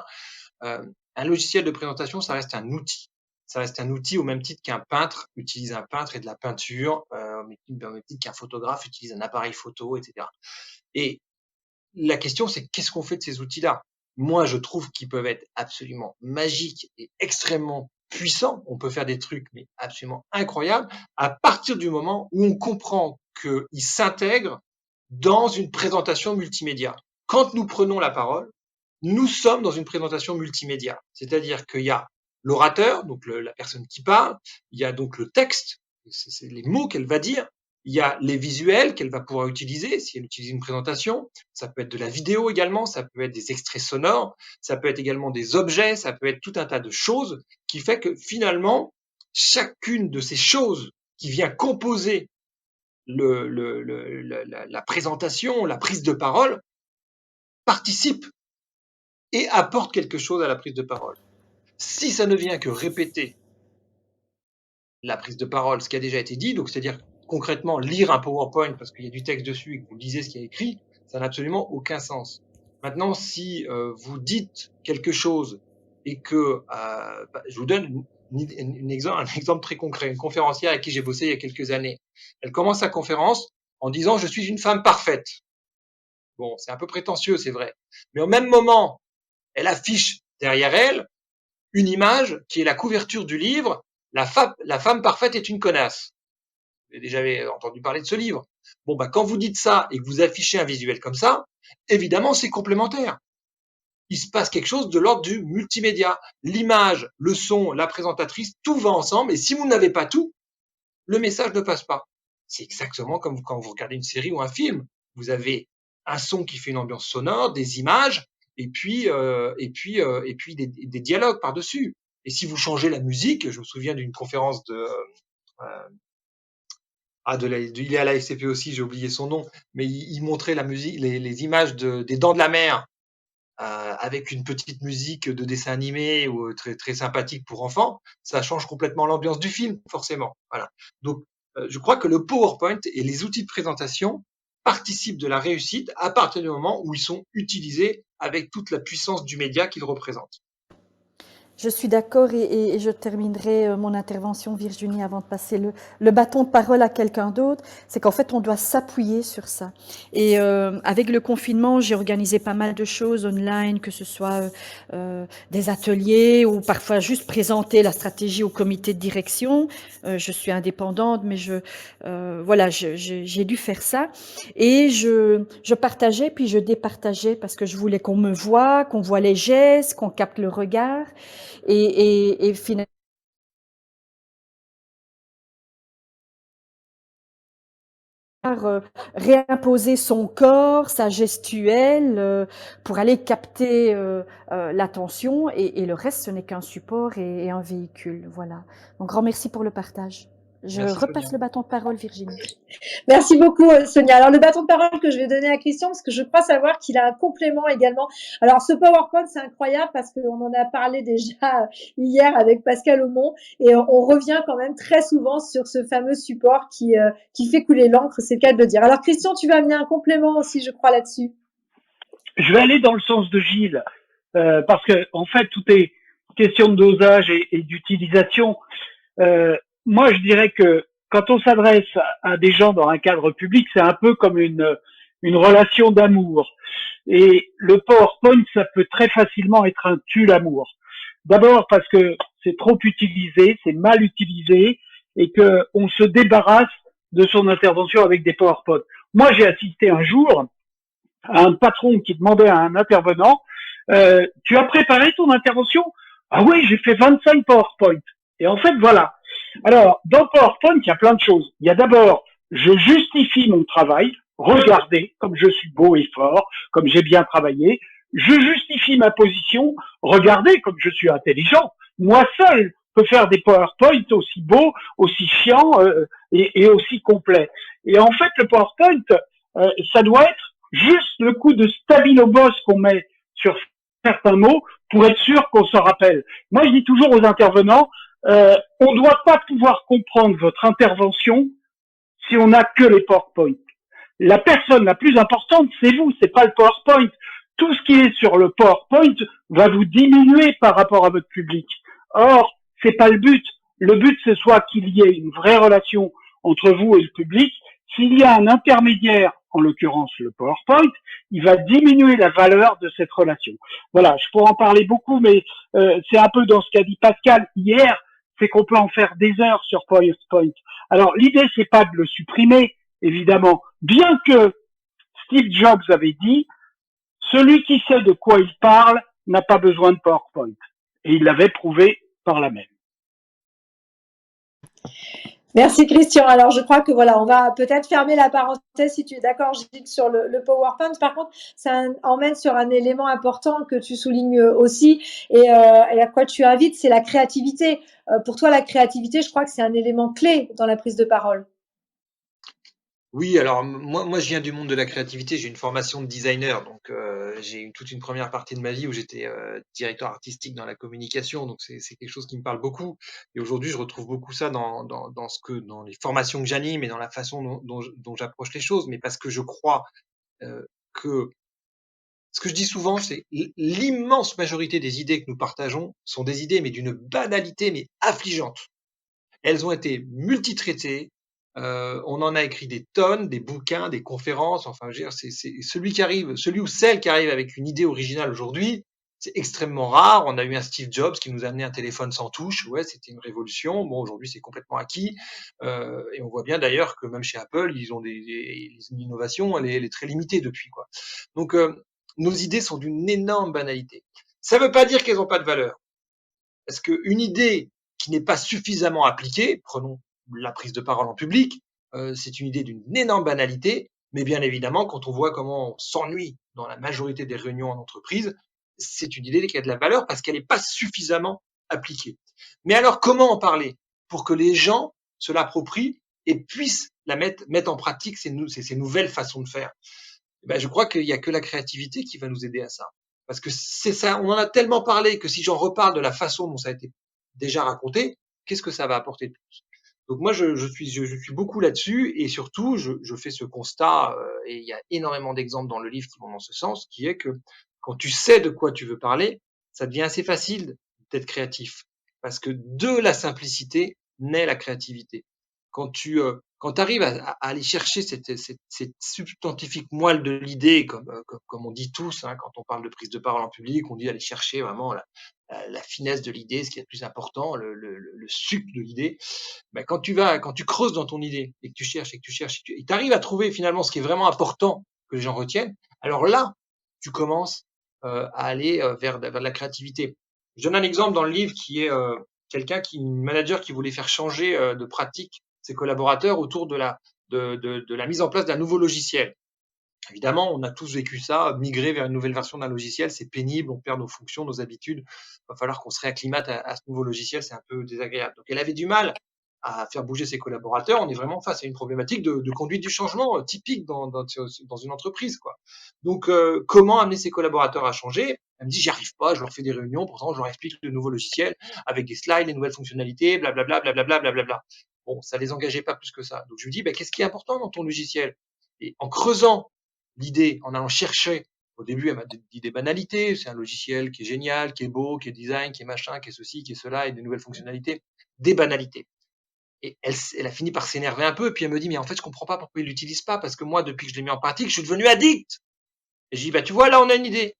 Un logiciel de présentation, ça reste un outil. Ça reste un outil au même titre qu'un peintre utilise un peintre et de la peinture, au même titre qu'un photographe utilise un appareil photo, etc. Et la question, c'est qu'est-ce qu'on fait de ces outils-là? Moi, je trouve qu'ils peuvent être absolument magiques et extrêmement puissants. On peut faire des trucs, mais absolument incroyables, à partir du moment où on comprend qu'ils s'intègrent dans une présentation multimédia. Quand nous prenons la parole, nous sommes dans une présentation multimédia. C'est-à-dire qu'il y a l'orateur, donc la personne qui parle, il y a donc le texte, c'est les mots qu'elle va dire, il y a les visuels qu'elle va pouvoir utiliser si elle utilise une présentation, ça peut être de la vidéo également, ça peut être des extraits sonores, ça peut être également des objets, ça peut être tout un tas de choses qui fait que finalement, chacune de ces choses qui vient composer la présentation, la prise de parole, participe et apporte quelque chose à la prise de parole. Si ça ne vient que répéter la prise de parole, ce qui a déjà été dit, donc c'est-à-dire concrètement lire un PowerPoint parce qu'il y a du texte dessus et que vous lisez ce qui est écrit, ça n'a absolument aucun sens. Maintenant, si vous dites quelque chose et que, je vous donne un exemple très concret, une conférencière avec qui j'ai bossé il y a quelques années, elle commence sa conférence en disant « je suis une femme parfaite ». Bon, c'est un peu prétentieux, c'est vrai. Mais au même moment, elle affiche derrière elle une image qui est la couverture du livre « La femme parfaite est une connasse ». Vous avez déjà entendu parler de ce livre. Bon, quand vous dites ça et que vous affichez un visuel comme ça, évidemment, c'est complémentaire. Il se passe quelque chose de l'ordre du multimédia. L'image, le son, la présentatrice, tout va ensemble. Et si vous n'avez pas tout, le message ne passe pas. C'est exactement comme quand vous regardez une série ou un film. Vous avez un son qui fait une ambiance sonore, des images, et puis des dialogues par-dessus. Et si vous changez la musique, je me souviens d'une conférence il est à la FCP aussi, j'ai oublié son nom, mais il montrait la musique, les images des Dents de la Mer, avec une petite musique de dessin animé ou très très sympathique pour enfants, ça change complètement l'ambiance du film, forcément. Voilà. Donc, je crois que le PowerPoint et les outils de présentation participent de la réussite à partir du moment où ils sont utilisés avec toute la puissance du média qu'ils représentent. Je suis d'accord et je terminerai mon intervention, Virginie, avant de passer le bâton de parole à quelqu'un d'autre. C'est qu'en fait, on doit s'appuyer sur ça. Et avec le confinement, j'ai organisé pas mal de choses online, que ce soit des ateliers ou parfois juste présenter la stratégie au comité de direction. Je suis indépendante, mais voilà, j'ai dû faire ça. Et je partageais puis je départageais parce que je voulais qu'on me voie, qu'on voit les gestes, qu'on capte le regard. Et finalement, réimposer son corps, sa gestuelle, pour aller capter l'attention et le reste, ce n'est qu'un support et un véhicule. Voilà. Donc, grand merci pour le partage. Je Merci, repasse Sonia. le bâton de parole, Virginie. Merci beaucoup, Sonia. Alors, le bâton de parole que je vais donner à Christian, parce que je crois savoir qu'il a un complément également. Alors, ce PowerPoint, c'est incroyable parce qu'on en a parlé déjà hier avec Pascal Aumont et on revient quand même très souvent sur ce fameux support qui fait couler l'encre, c'est le cas de le dire. Alors, Christian, tu vas amener un complément aussi, je crois, là-dessus. Je vais aller dans le sens de Gilles, parce que en fait, tout est question de dosage et d'utilisation. Moi, je dirais que quand on s'adresse à des gens dans un cadre public, c'est un peu comme une relation d'amour. Et le PowerPoint, ça peut très facilement être un tue-l'amour. D'abord parce que c'est trop utilisé, c'est mal utilisé, et que on se débarrasse de son intervention avec des PowerPoint. Moi, j'ai assisté un jour à un patron qui demandait à un intervenant, tu as préparé ton intervention? Ah oui, j'ai fait 25 PowerPoint. Et en fait, voilà. Alors, dans PowerPoint, il y a plein de choses. Il y a d'abord, je justifie mon travail. Regardez comme je suis beau et fort, comme j'ai bien travaillé. Je justifie ma position. Regardez comme je suis intelligent. Moi seul peux faire des PowerPoint aussi beaux, aussi chiants et aussi complets. Et en fait, le PowerPoint, ça doit être juste le coup de stabilo-boss qu'on met sur certains mots pour être sûr qu'on se rappelle. Moi, je dis toujours aux intervenants, on ne doit pas pouvoir comprendre votre intervention si on n'a que les PowerPoint. La personne la plus importante, c'est vous, c'est pas le PowerPoint. Tout ce qui est sur le PowerPoint va vous diminuer par rapport à votre public. Or, c'est pas le but. Le but, c'est soit qu'il y ait une vraie relation entre vous et le public. S'il y a un intermédiaire, en l'occurrence le PowerPoint, il va diminuer la valeur de cette relation. Voilà, je pourrais en parler beaucoup, mais c'est un peu dans ce qu'a dit Pascal hier, c'est qu'on peut en faire des heures sur PowerPoint. Alors, l'idée, c'est pas de le supprimer, évidemment, bien que Steve Jobs avait dit, celui qui sait de quoi il parle n'a pas besoin de PowerPoint. Et il l'avait prouvé par là même. Merci Christian. Alors je crois que voilà, on va peut-être fermer la parenthèse si tu es d'accord, Gilles, sur le PowerPoint. Par contre, ça emmène sur un élément important que tu soulignes aussi et à quoi tu invites, c'est la créativité. Pour toi, la créativité, je crois que c'est un élément clé dans la prise de parole. Oui, alors moi je viens du monde de la créativité, j'ai une formation de designer, donc j'ai eu toute une première partie de ma vie où j'étais directeur artistique dans la communication, donc c'est quelque chose qui me parle beaucoup. Et aujourd'hui, je retrouve beaucoup ça dans les formations que j'anime et dans la façon dont j'approche les choses, mais parce que je crois que ce que je dis souvent, c'est l'immense majorité des idées que nous partageons sont des idées, mais d'une banalité, mais affligeante. Elles ont été multitraitées. On en a écrit des tonnes, des bouquins, des conférences. Enfin, je veux dire, c'est celui ou celle qui arrive avec une idée originale aujourd'hui, c'est extrêmement rare. On a eu un Steve Jobs qui nous a amené un téléphone sans touche. Ouais, c'était une révolution. Bon, aujourd'hui, c'est complètement acquis. Et on voit bien d'ailleurs que même chez Apple, ils ont une innovation, elle est très limitée depuis, quoi. Donc, nos idées sont d'une énorme banalité. Ça ne veut pas dire qu'elles n'ont pas de valeur. Parce qu'une idée qui n'est pas suffisamment appliquée, prenons la prise de parole en public, c'est une idée d'une énorme banalité, mais bien évidemment, quand on voit comment on s'ennuie dans la majorité des réunions en entreprise, c'est une idée qui a de la valeur parce qu'elle n'est pas suffisamment appliquer. Mais alors, comment en parler pour que les gens se l'approprient et puissent la mettre en pratique ces nouvelles façons de faire? Ben, je crois qu'il y a que la créativité qui va nous aider à ça. Parce que c'est ça, on en a tellement parlé que si j'en reparle de la façon dont ça a été déjà raconté, qu'est-ce que ça va apporter de plus? Donc moi, je suis beaucoup là-dessus et surtout, je fais ce constat, et il y a énormément d'exemples dans le livre qui vont dans ce sens, qui est que quand tu sais de quoi tu veux parler, ça devient assez facile d'être créatif. Parce que de la simplicité naît la créativité. Quand tu arrives à aller chercher cette substantifique moelle de l'idée, comme on dit tous, hein, quand on parle de prise de parole en public, on dit aller chercher vraiment la finesse de l'idée, ce qui est le plus important, le sucre de l'idée. Ben, quand tu creuses dans ton idée et que tu cherches et que tu cherches, et tu arrives à trouver finalement ce qui est vraiment important que les gens retiennent, alors là, tu commences à aller vers de la créativité. Je donne un exemple dans le livre qui est une manager qui voulait faire changer de pratique ses collaborateurs autour de la mise en place d'un nouveau logiciel. Évidemment, on a tous vécu ça, migrer vers une nouvelle version d'un logiciel, c'est pénible, on perd nos fonctions, nos habitudes. Il va falloir qu'on se réacclimate à ce nouveau logiciel, c'est un peu désagréable. Donc, elle avait du mal à faire bouger ses collaborateurs. On est vraiment face à une problématique de conduite du changement typique dans une entreprise, quoi. Donc, comment amener ses collaborateurs à changer? Elle me dit, j'y arrive pas, je leur fais des réunions, pourtant je leur explique le nouveau logiciel avec des slides, les nouvelles fonctionnalités, blablabla, blablabla, blablabla. Bon, ça les engageait pas plus que ça. Donc, je lui dis, bah, qu'est-ce qui est important dans ton logiciel? Et en creusant l'idée, en allant chercher, au début, elle m'a dit des banalités, c'est un logiciel qui est génial, qui est beau, qui est design, qui est machin, qui est ceci, qui est cela, et des nouvelles fonctionnalités, des banalités. Et elle a fini par s'énerver un peu, et puis elle me dit, mais en fait, je comprends pas pourquoi il l'utilise pas, parce que moi, depuis que je l'ai mis en pratique, je suis devenu addict. Et je dis, bah, tu vois, là, on a une idée.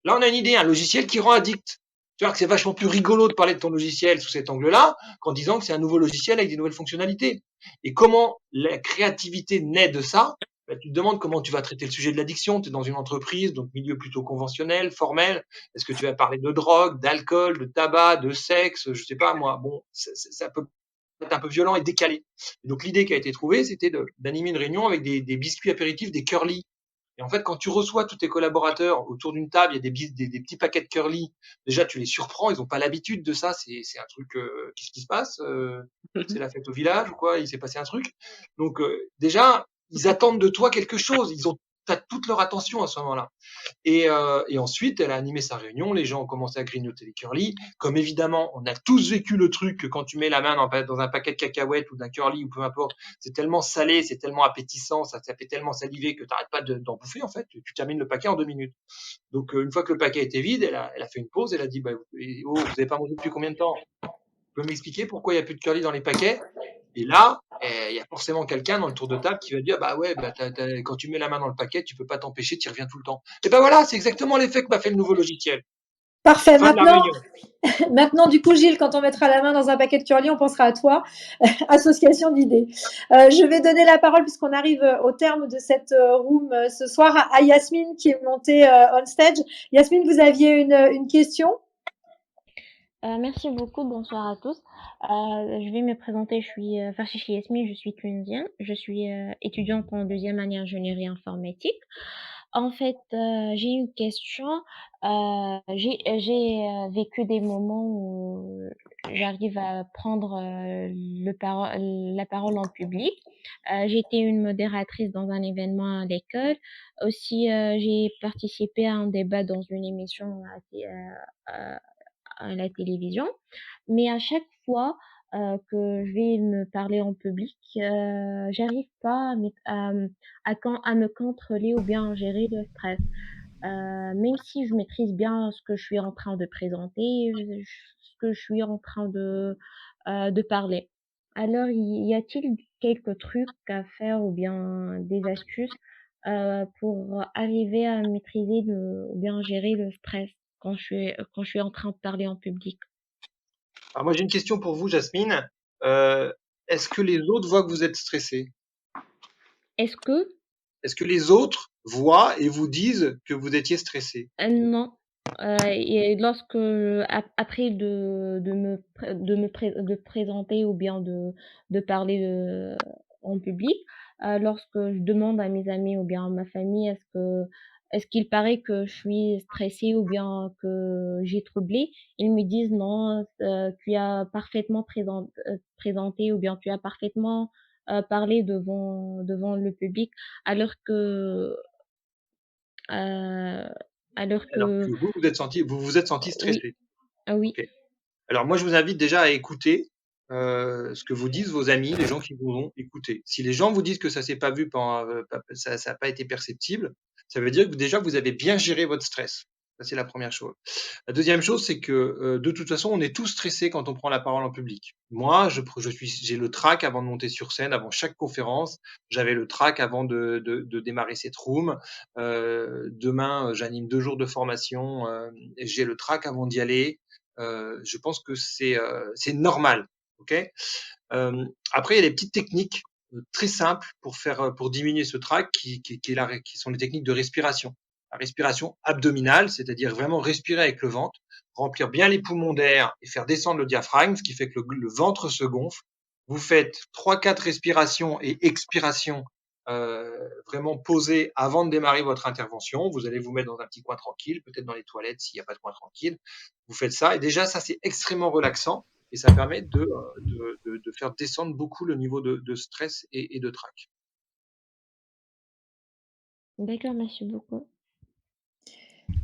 Là, on a une idée, un logiciel qui rend addict. Tu vois que c'est vachement plus rigolo de parler de ton logiciel sous cet angle-là qu'en disant que c'est un nouveau logiciel avec des nouvelles fonctionnalités. Et comment la créativité naît de ça? Ben, tu te demandes comment tu vas traiter le sujet de l'addiction. Tu es dans une entreprise, donc milieu plutôt conventionnel, formel. Est-ce que tu vas parler de drogue, d'alcool, de tabac, de sexe? Je sais pas, moi. Bon, ça peut être un peu violent et décalé. Et donc, l'idée qui a été trouvée, c'était d'animer une réunion avec des biscuits apéritifs, des curly. Et en fait, quand tu reçois tous tes collaborateurs autour d'une table, il y a des petits paquets de curly. Déjà, tu les surprends, ils n'ont pas l'habitude de ça. C'est un truc. Qu'est-ce qui se passe? C'est la fête au village ou quoi? Il s'est passé un truc. Donc déjà, ils attendent de toi quelque chose. T'as toute leur attention à ce moment-là. Et ensuite, elle a animé sa réunion. Les gens ont commencé à grignoter les curly. Comme évidemment, on a tous vécu le truc que quand tu mets la main dans un paquet de cacahuètes ou d'un curly ou peu importe, c'est tellement salé, c'est tellement appétissant, ça fait tellement saliver que tu n'arrêtes pas d'en bouffer en fait. Tu termines le paquet en 2 minutes. Donc une fois que le paquet était vide, elle a fait une pause. Elle a dit bah, oh, vous n'avez pas mangé depuis combien de temps? Tu peux m'expliquer pourquoi il n'y a plus de curly dans les paquets? Et là, il y a forcément quelqu'un dans le tour de table qui va dire bah ouais, bah, quand tu mets la main dans le paquet, tu peux pas t'empêcher, tu y reviens tout le temps. Et ben voilà, c'est exactement l'effet que m'a fait le nouveau logiciel. Parfait. Fin de la réunion. Maintenant, du coup, Gilles, quand on mettra la main dans un paquet de curly, on pensera à toi. Association d'idées. Je vais donner la parole, puisqu'on arrive au terme de cette room ce soir, à Yasmine qui est montée on stage. Yasmine, vous aviez une question? Merci beaucoup, bonsoir à tous. Je vais me présenter, je suis Farchichi Yasmine, je suis tunisienne, je suis étudiante en deuxième année ingénierie informatique. En fait, j'ai une question. J'ai vécu des moments où j'arrive à prendre la parole en public. J'étais une modératrice dans un événement à l'école. Aussi, j'ai participé à un débat dans une émission à la télévision. Mais à chaque fois que je vais me parler en public, j'arrive pas à me contrôler ou bien à gérer le stress. Même si je maîtrise bien ce que je suis en train de présenter, ce que je suis en train de parler. Alors, y a-t-il quelques trucs à faire ou bien des astuces pour arriver à maîtriser ou bien gérer le stress quand je suis en train de parler en public? Alors moi j'ai une question pour vous, Jasmine. Est-ce que les autres voient que vous êtes stressée? Est-ce que Est-ce que les autres voient et vous disent que vous étiez stressée? Non. Et lorsque après de présenter ou bien de parler en public, lorsque je demande à mes amis ou bien à ma famille, est-ce qu'il paraît que je suis stressée ou bien que j'ai troublé? Ils me disent non, tu as parfaitement présenté ou bien tu as parfaitement parlé devant le public, alors que euh, alors Alors que que vous vous êtes senti oui, stressé. oui, Ok. Alors moi, je vous invite déjà à écouter ce que vous disent vos amis, les gens qui vous ont écouté. Si les gens vous disent que ça s'est pas vu, ça n'a pas été perceptible, ça veut dire que déjà vous avez bien géré votre stress. Ça, c'est la première chose. La deuxième chose, c'est que de toute façon, on est tous stressés quand on prend la parole en public. Moi, j'ai le trac avant de monter sur scène, avant chaque conférence. J'avais le trac avant de démarrer cette room. Demain, j'anime 2 jours de formation. Et j'ai le trac avant d'y aller. Je pense que c'est normal, ok. Après, il y a des petites techniques très simples pour diminuer ce trac, qui sont les techniques de respiration. La respiration abdominale, c'est-à-dire vraiment respirer avec le ventre, remplir bien les poumons d'air et faire descendre le diaphragme, ce qui fait que le ventre se gonfle. Vous faites 3-4 respirations et expirations vraiment posées avant de démarrer votre intervention. Vous allez vous mettre dans un petit coin tranquille, peut-être dans les toilettes s'il n'y a pas de coin tranquille. Vous faites ça et déjà ça c'est extrêmement relaxant et ça permet de faire descendre beaucoup le niveau de stress et de trac. d'accord, merci beaucoup.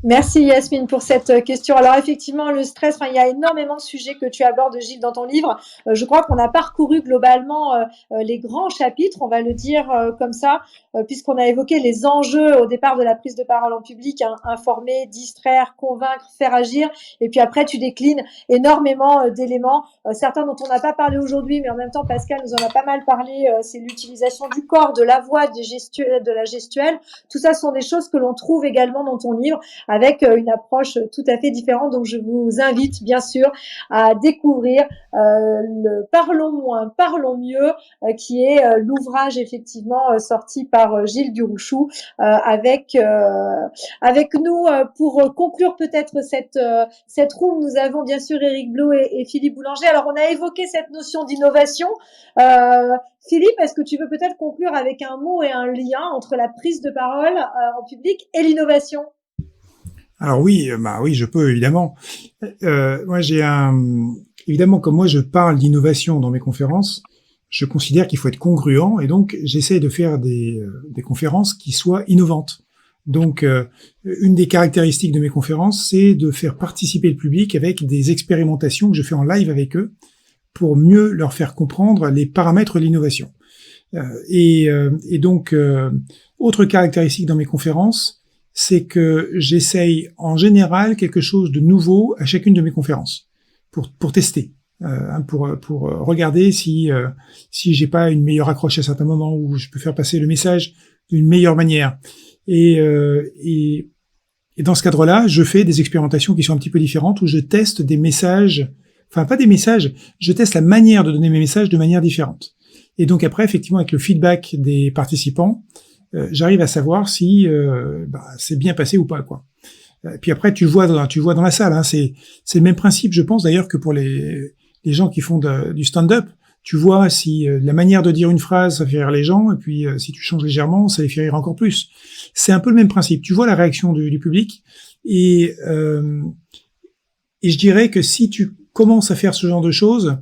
Merci Yasmine pour cette question. Alors effectivement, le stress, il y a énormément de sujets que tu abordes, Gilles, dans ton livre. Je crois qu'on a parcouru globalement les grands chapitres, on va le dire comme ça, puisqu'on a évoqué les enjeux au départ de la prise de parole en public, hein, informer, distraire, convaincre, faire agir. Et puis après, tu déclines énormément d'éléments, certains dont on n'a pas parlé aujourd'hui, mais en même temps, Pascal nous en a pas mal parlé. C'est l'utilisation du corps, de la voix, de la gestuelle. Tout ça sont des choses que l'on trouve également dans ton livre, avec une approche tout à fait différente. Donc, je vous invite bien sûr à découvrir le Parlons moins, parlons mieux, qui est l'ouvrage effectivement sorti par Gilles Durouchou avec nous pour conclure peut-être cette room. Nous avons bien sûr Éric Blot et Philippe Boulanger. Alors, on a évoqué cette notion d'innovation. Philippe, est-ce que tu veux peut-être conclure avec un mot et un lien entre la prise de parole en public et l'innovation? Alors oui, oui, je peux évidemment. Moi, évidemment, comme moi, je parle d'innovation dans mes conférences. Je considère qu'il faut être congruent et donc j'essaie de faire des conférences qui soient innovantes. Donc, une des caractéristiques de mes conférences, c'est de faire participer le public avec des expérimentations que je fais en live avec eux pour mieux leur faire comprendre les paramètres de l'innovation. Et donc, autre caractéristique dans mes conférences, c'est que j'essaye en général quelque chose de nouveau à chacune de mes conférences pour tester, pour regarder si j'ai pas une meilleure accroche à certains moments, où je peux faire passer le message d'une meilleure manière. Et dans ce cadre-là, je fais des expérimentations qui sont un petit peu différentes, où je teste des messages, enfin pas des messages, je teste la manière de donner mes messages de manière différente. Et donc après, effectivement, avec le feedback des participants, j'arrive à savoir si c'est bien passé ou pas, quoi. Puis après, tu vois dans la salle, hein, c'est le même principe, je pense d'ailleurs, que pour les gens qui font du stand-up. Tu vois si la manière de dire une phrase, ça fait rire les gens, et puis si tu changes légèrement, ça les fait rire encore plus. C'est un peu le même principe. Tu vois la réaction du public, et je dirais que si tu commences à faire ce genre de choses,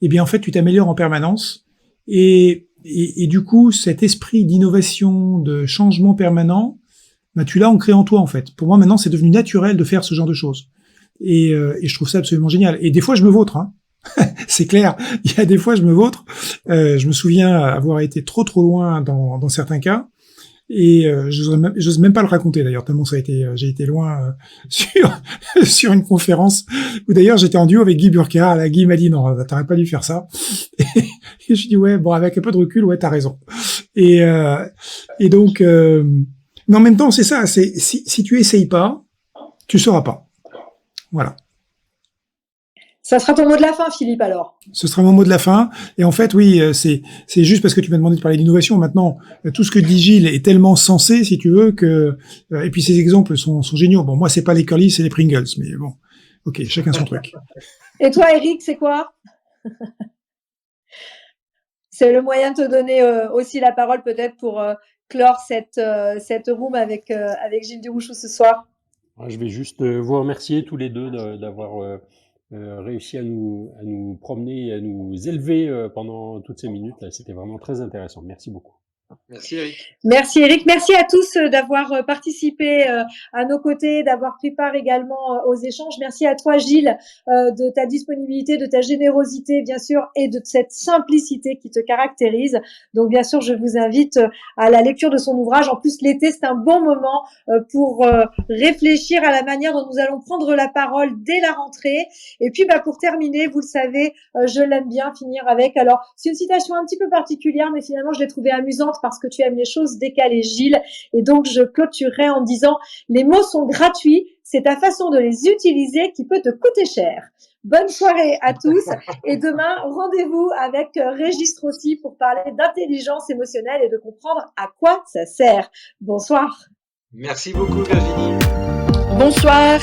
eh bien en fait, tu t'améliores en permanence, et du coup, cet esprit d'innovation, de changement permanent, tu l'as ancré en toi, en fait. Pour moi, maintenant, c'est devenu naturel de faire ce genre de choses. Et je trouve ça absolument génial. Et des fois, je me vautre, hein. C'est clair. Il y a des fois, je me vautre. Je me souviens avoir été trop loin dans certains cas. Et j'ose même pas le raconter d'ailleurs, tellement j'ai été loin sur une conférence où d'ailleurs j'étais en duo avec Guy Burkhardt. Là, Guy m'a dit non, t'aurais pas dû faire ça. Et je dis ouais, bon, avec un peu de recul, ouais, t'as raison. Et donc, mais en même temps, c'est ça. Si tu essayes pas, tu sauras pas. Voilà. Ça sera ton mot de la fin, Philippe, alors. Ce sera mon mot de la fin. Et en fait, oui, c'est juste parce que tu m'as demandé de parler d'innovation. Maintenant, tout ce que dit Gilles est tellement sensé, si tu veux, que et puis ces exemples sont géniaux. Bon, moi, c'est pas les curly, c'est les Pringles, mais bon, ok, chacun son truc. Et toi, Eric, c'est quoi? C'est le moyen de te donner aussi la parole, peut-être, pour clore cette room avec Gilles Durouchou ce soir? Je vais juste vous remercier tous les deux d'avoir réussi à nous promener et à nous élever pendant toutes ces minutes. Là, c'était vraiment très intéressant. Merci beaucoup. Merci Eric. Merci Eric, merci à tous d'avoir participé à nos côtés, d'avoir pris part également aux échanges. Merci à toi Gilles de ta disponibilité, de ta générosité bien sûr et de cette simplicité qui te caractérise. Donc bien sûr, je vous invite à la lecture de son ouvrage. En plus, l'été, c'est un bon moment pour réfléchir à la manière dont nous allons prendre la parole dès la rentrée. Et puis pour terminer, vous le savez, je l'aime bien finir avec, alors c'est une citation un petit peu particulière, mais finalement je l'ai trouvée amusante parce que tu aimes les choses décalées, Gilles. Et donc, je clôturerai en disant, les mots sont gratuits, c'est ta façon de les utiliser qui peut te coûter cher. Bonne soirée à tous. Et demain, rendez-vous avec Régis Rossi pour parler d'intelligence émotionnelle et de comprendre à quoi ça sert. Bonsoir. Merci beaucoup, Virginie. Bonsoir.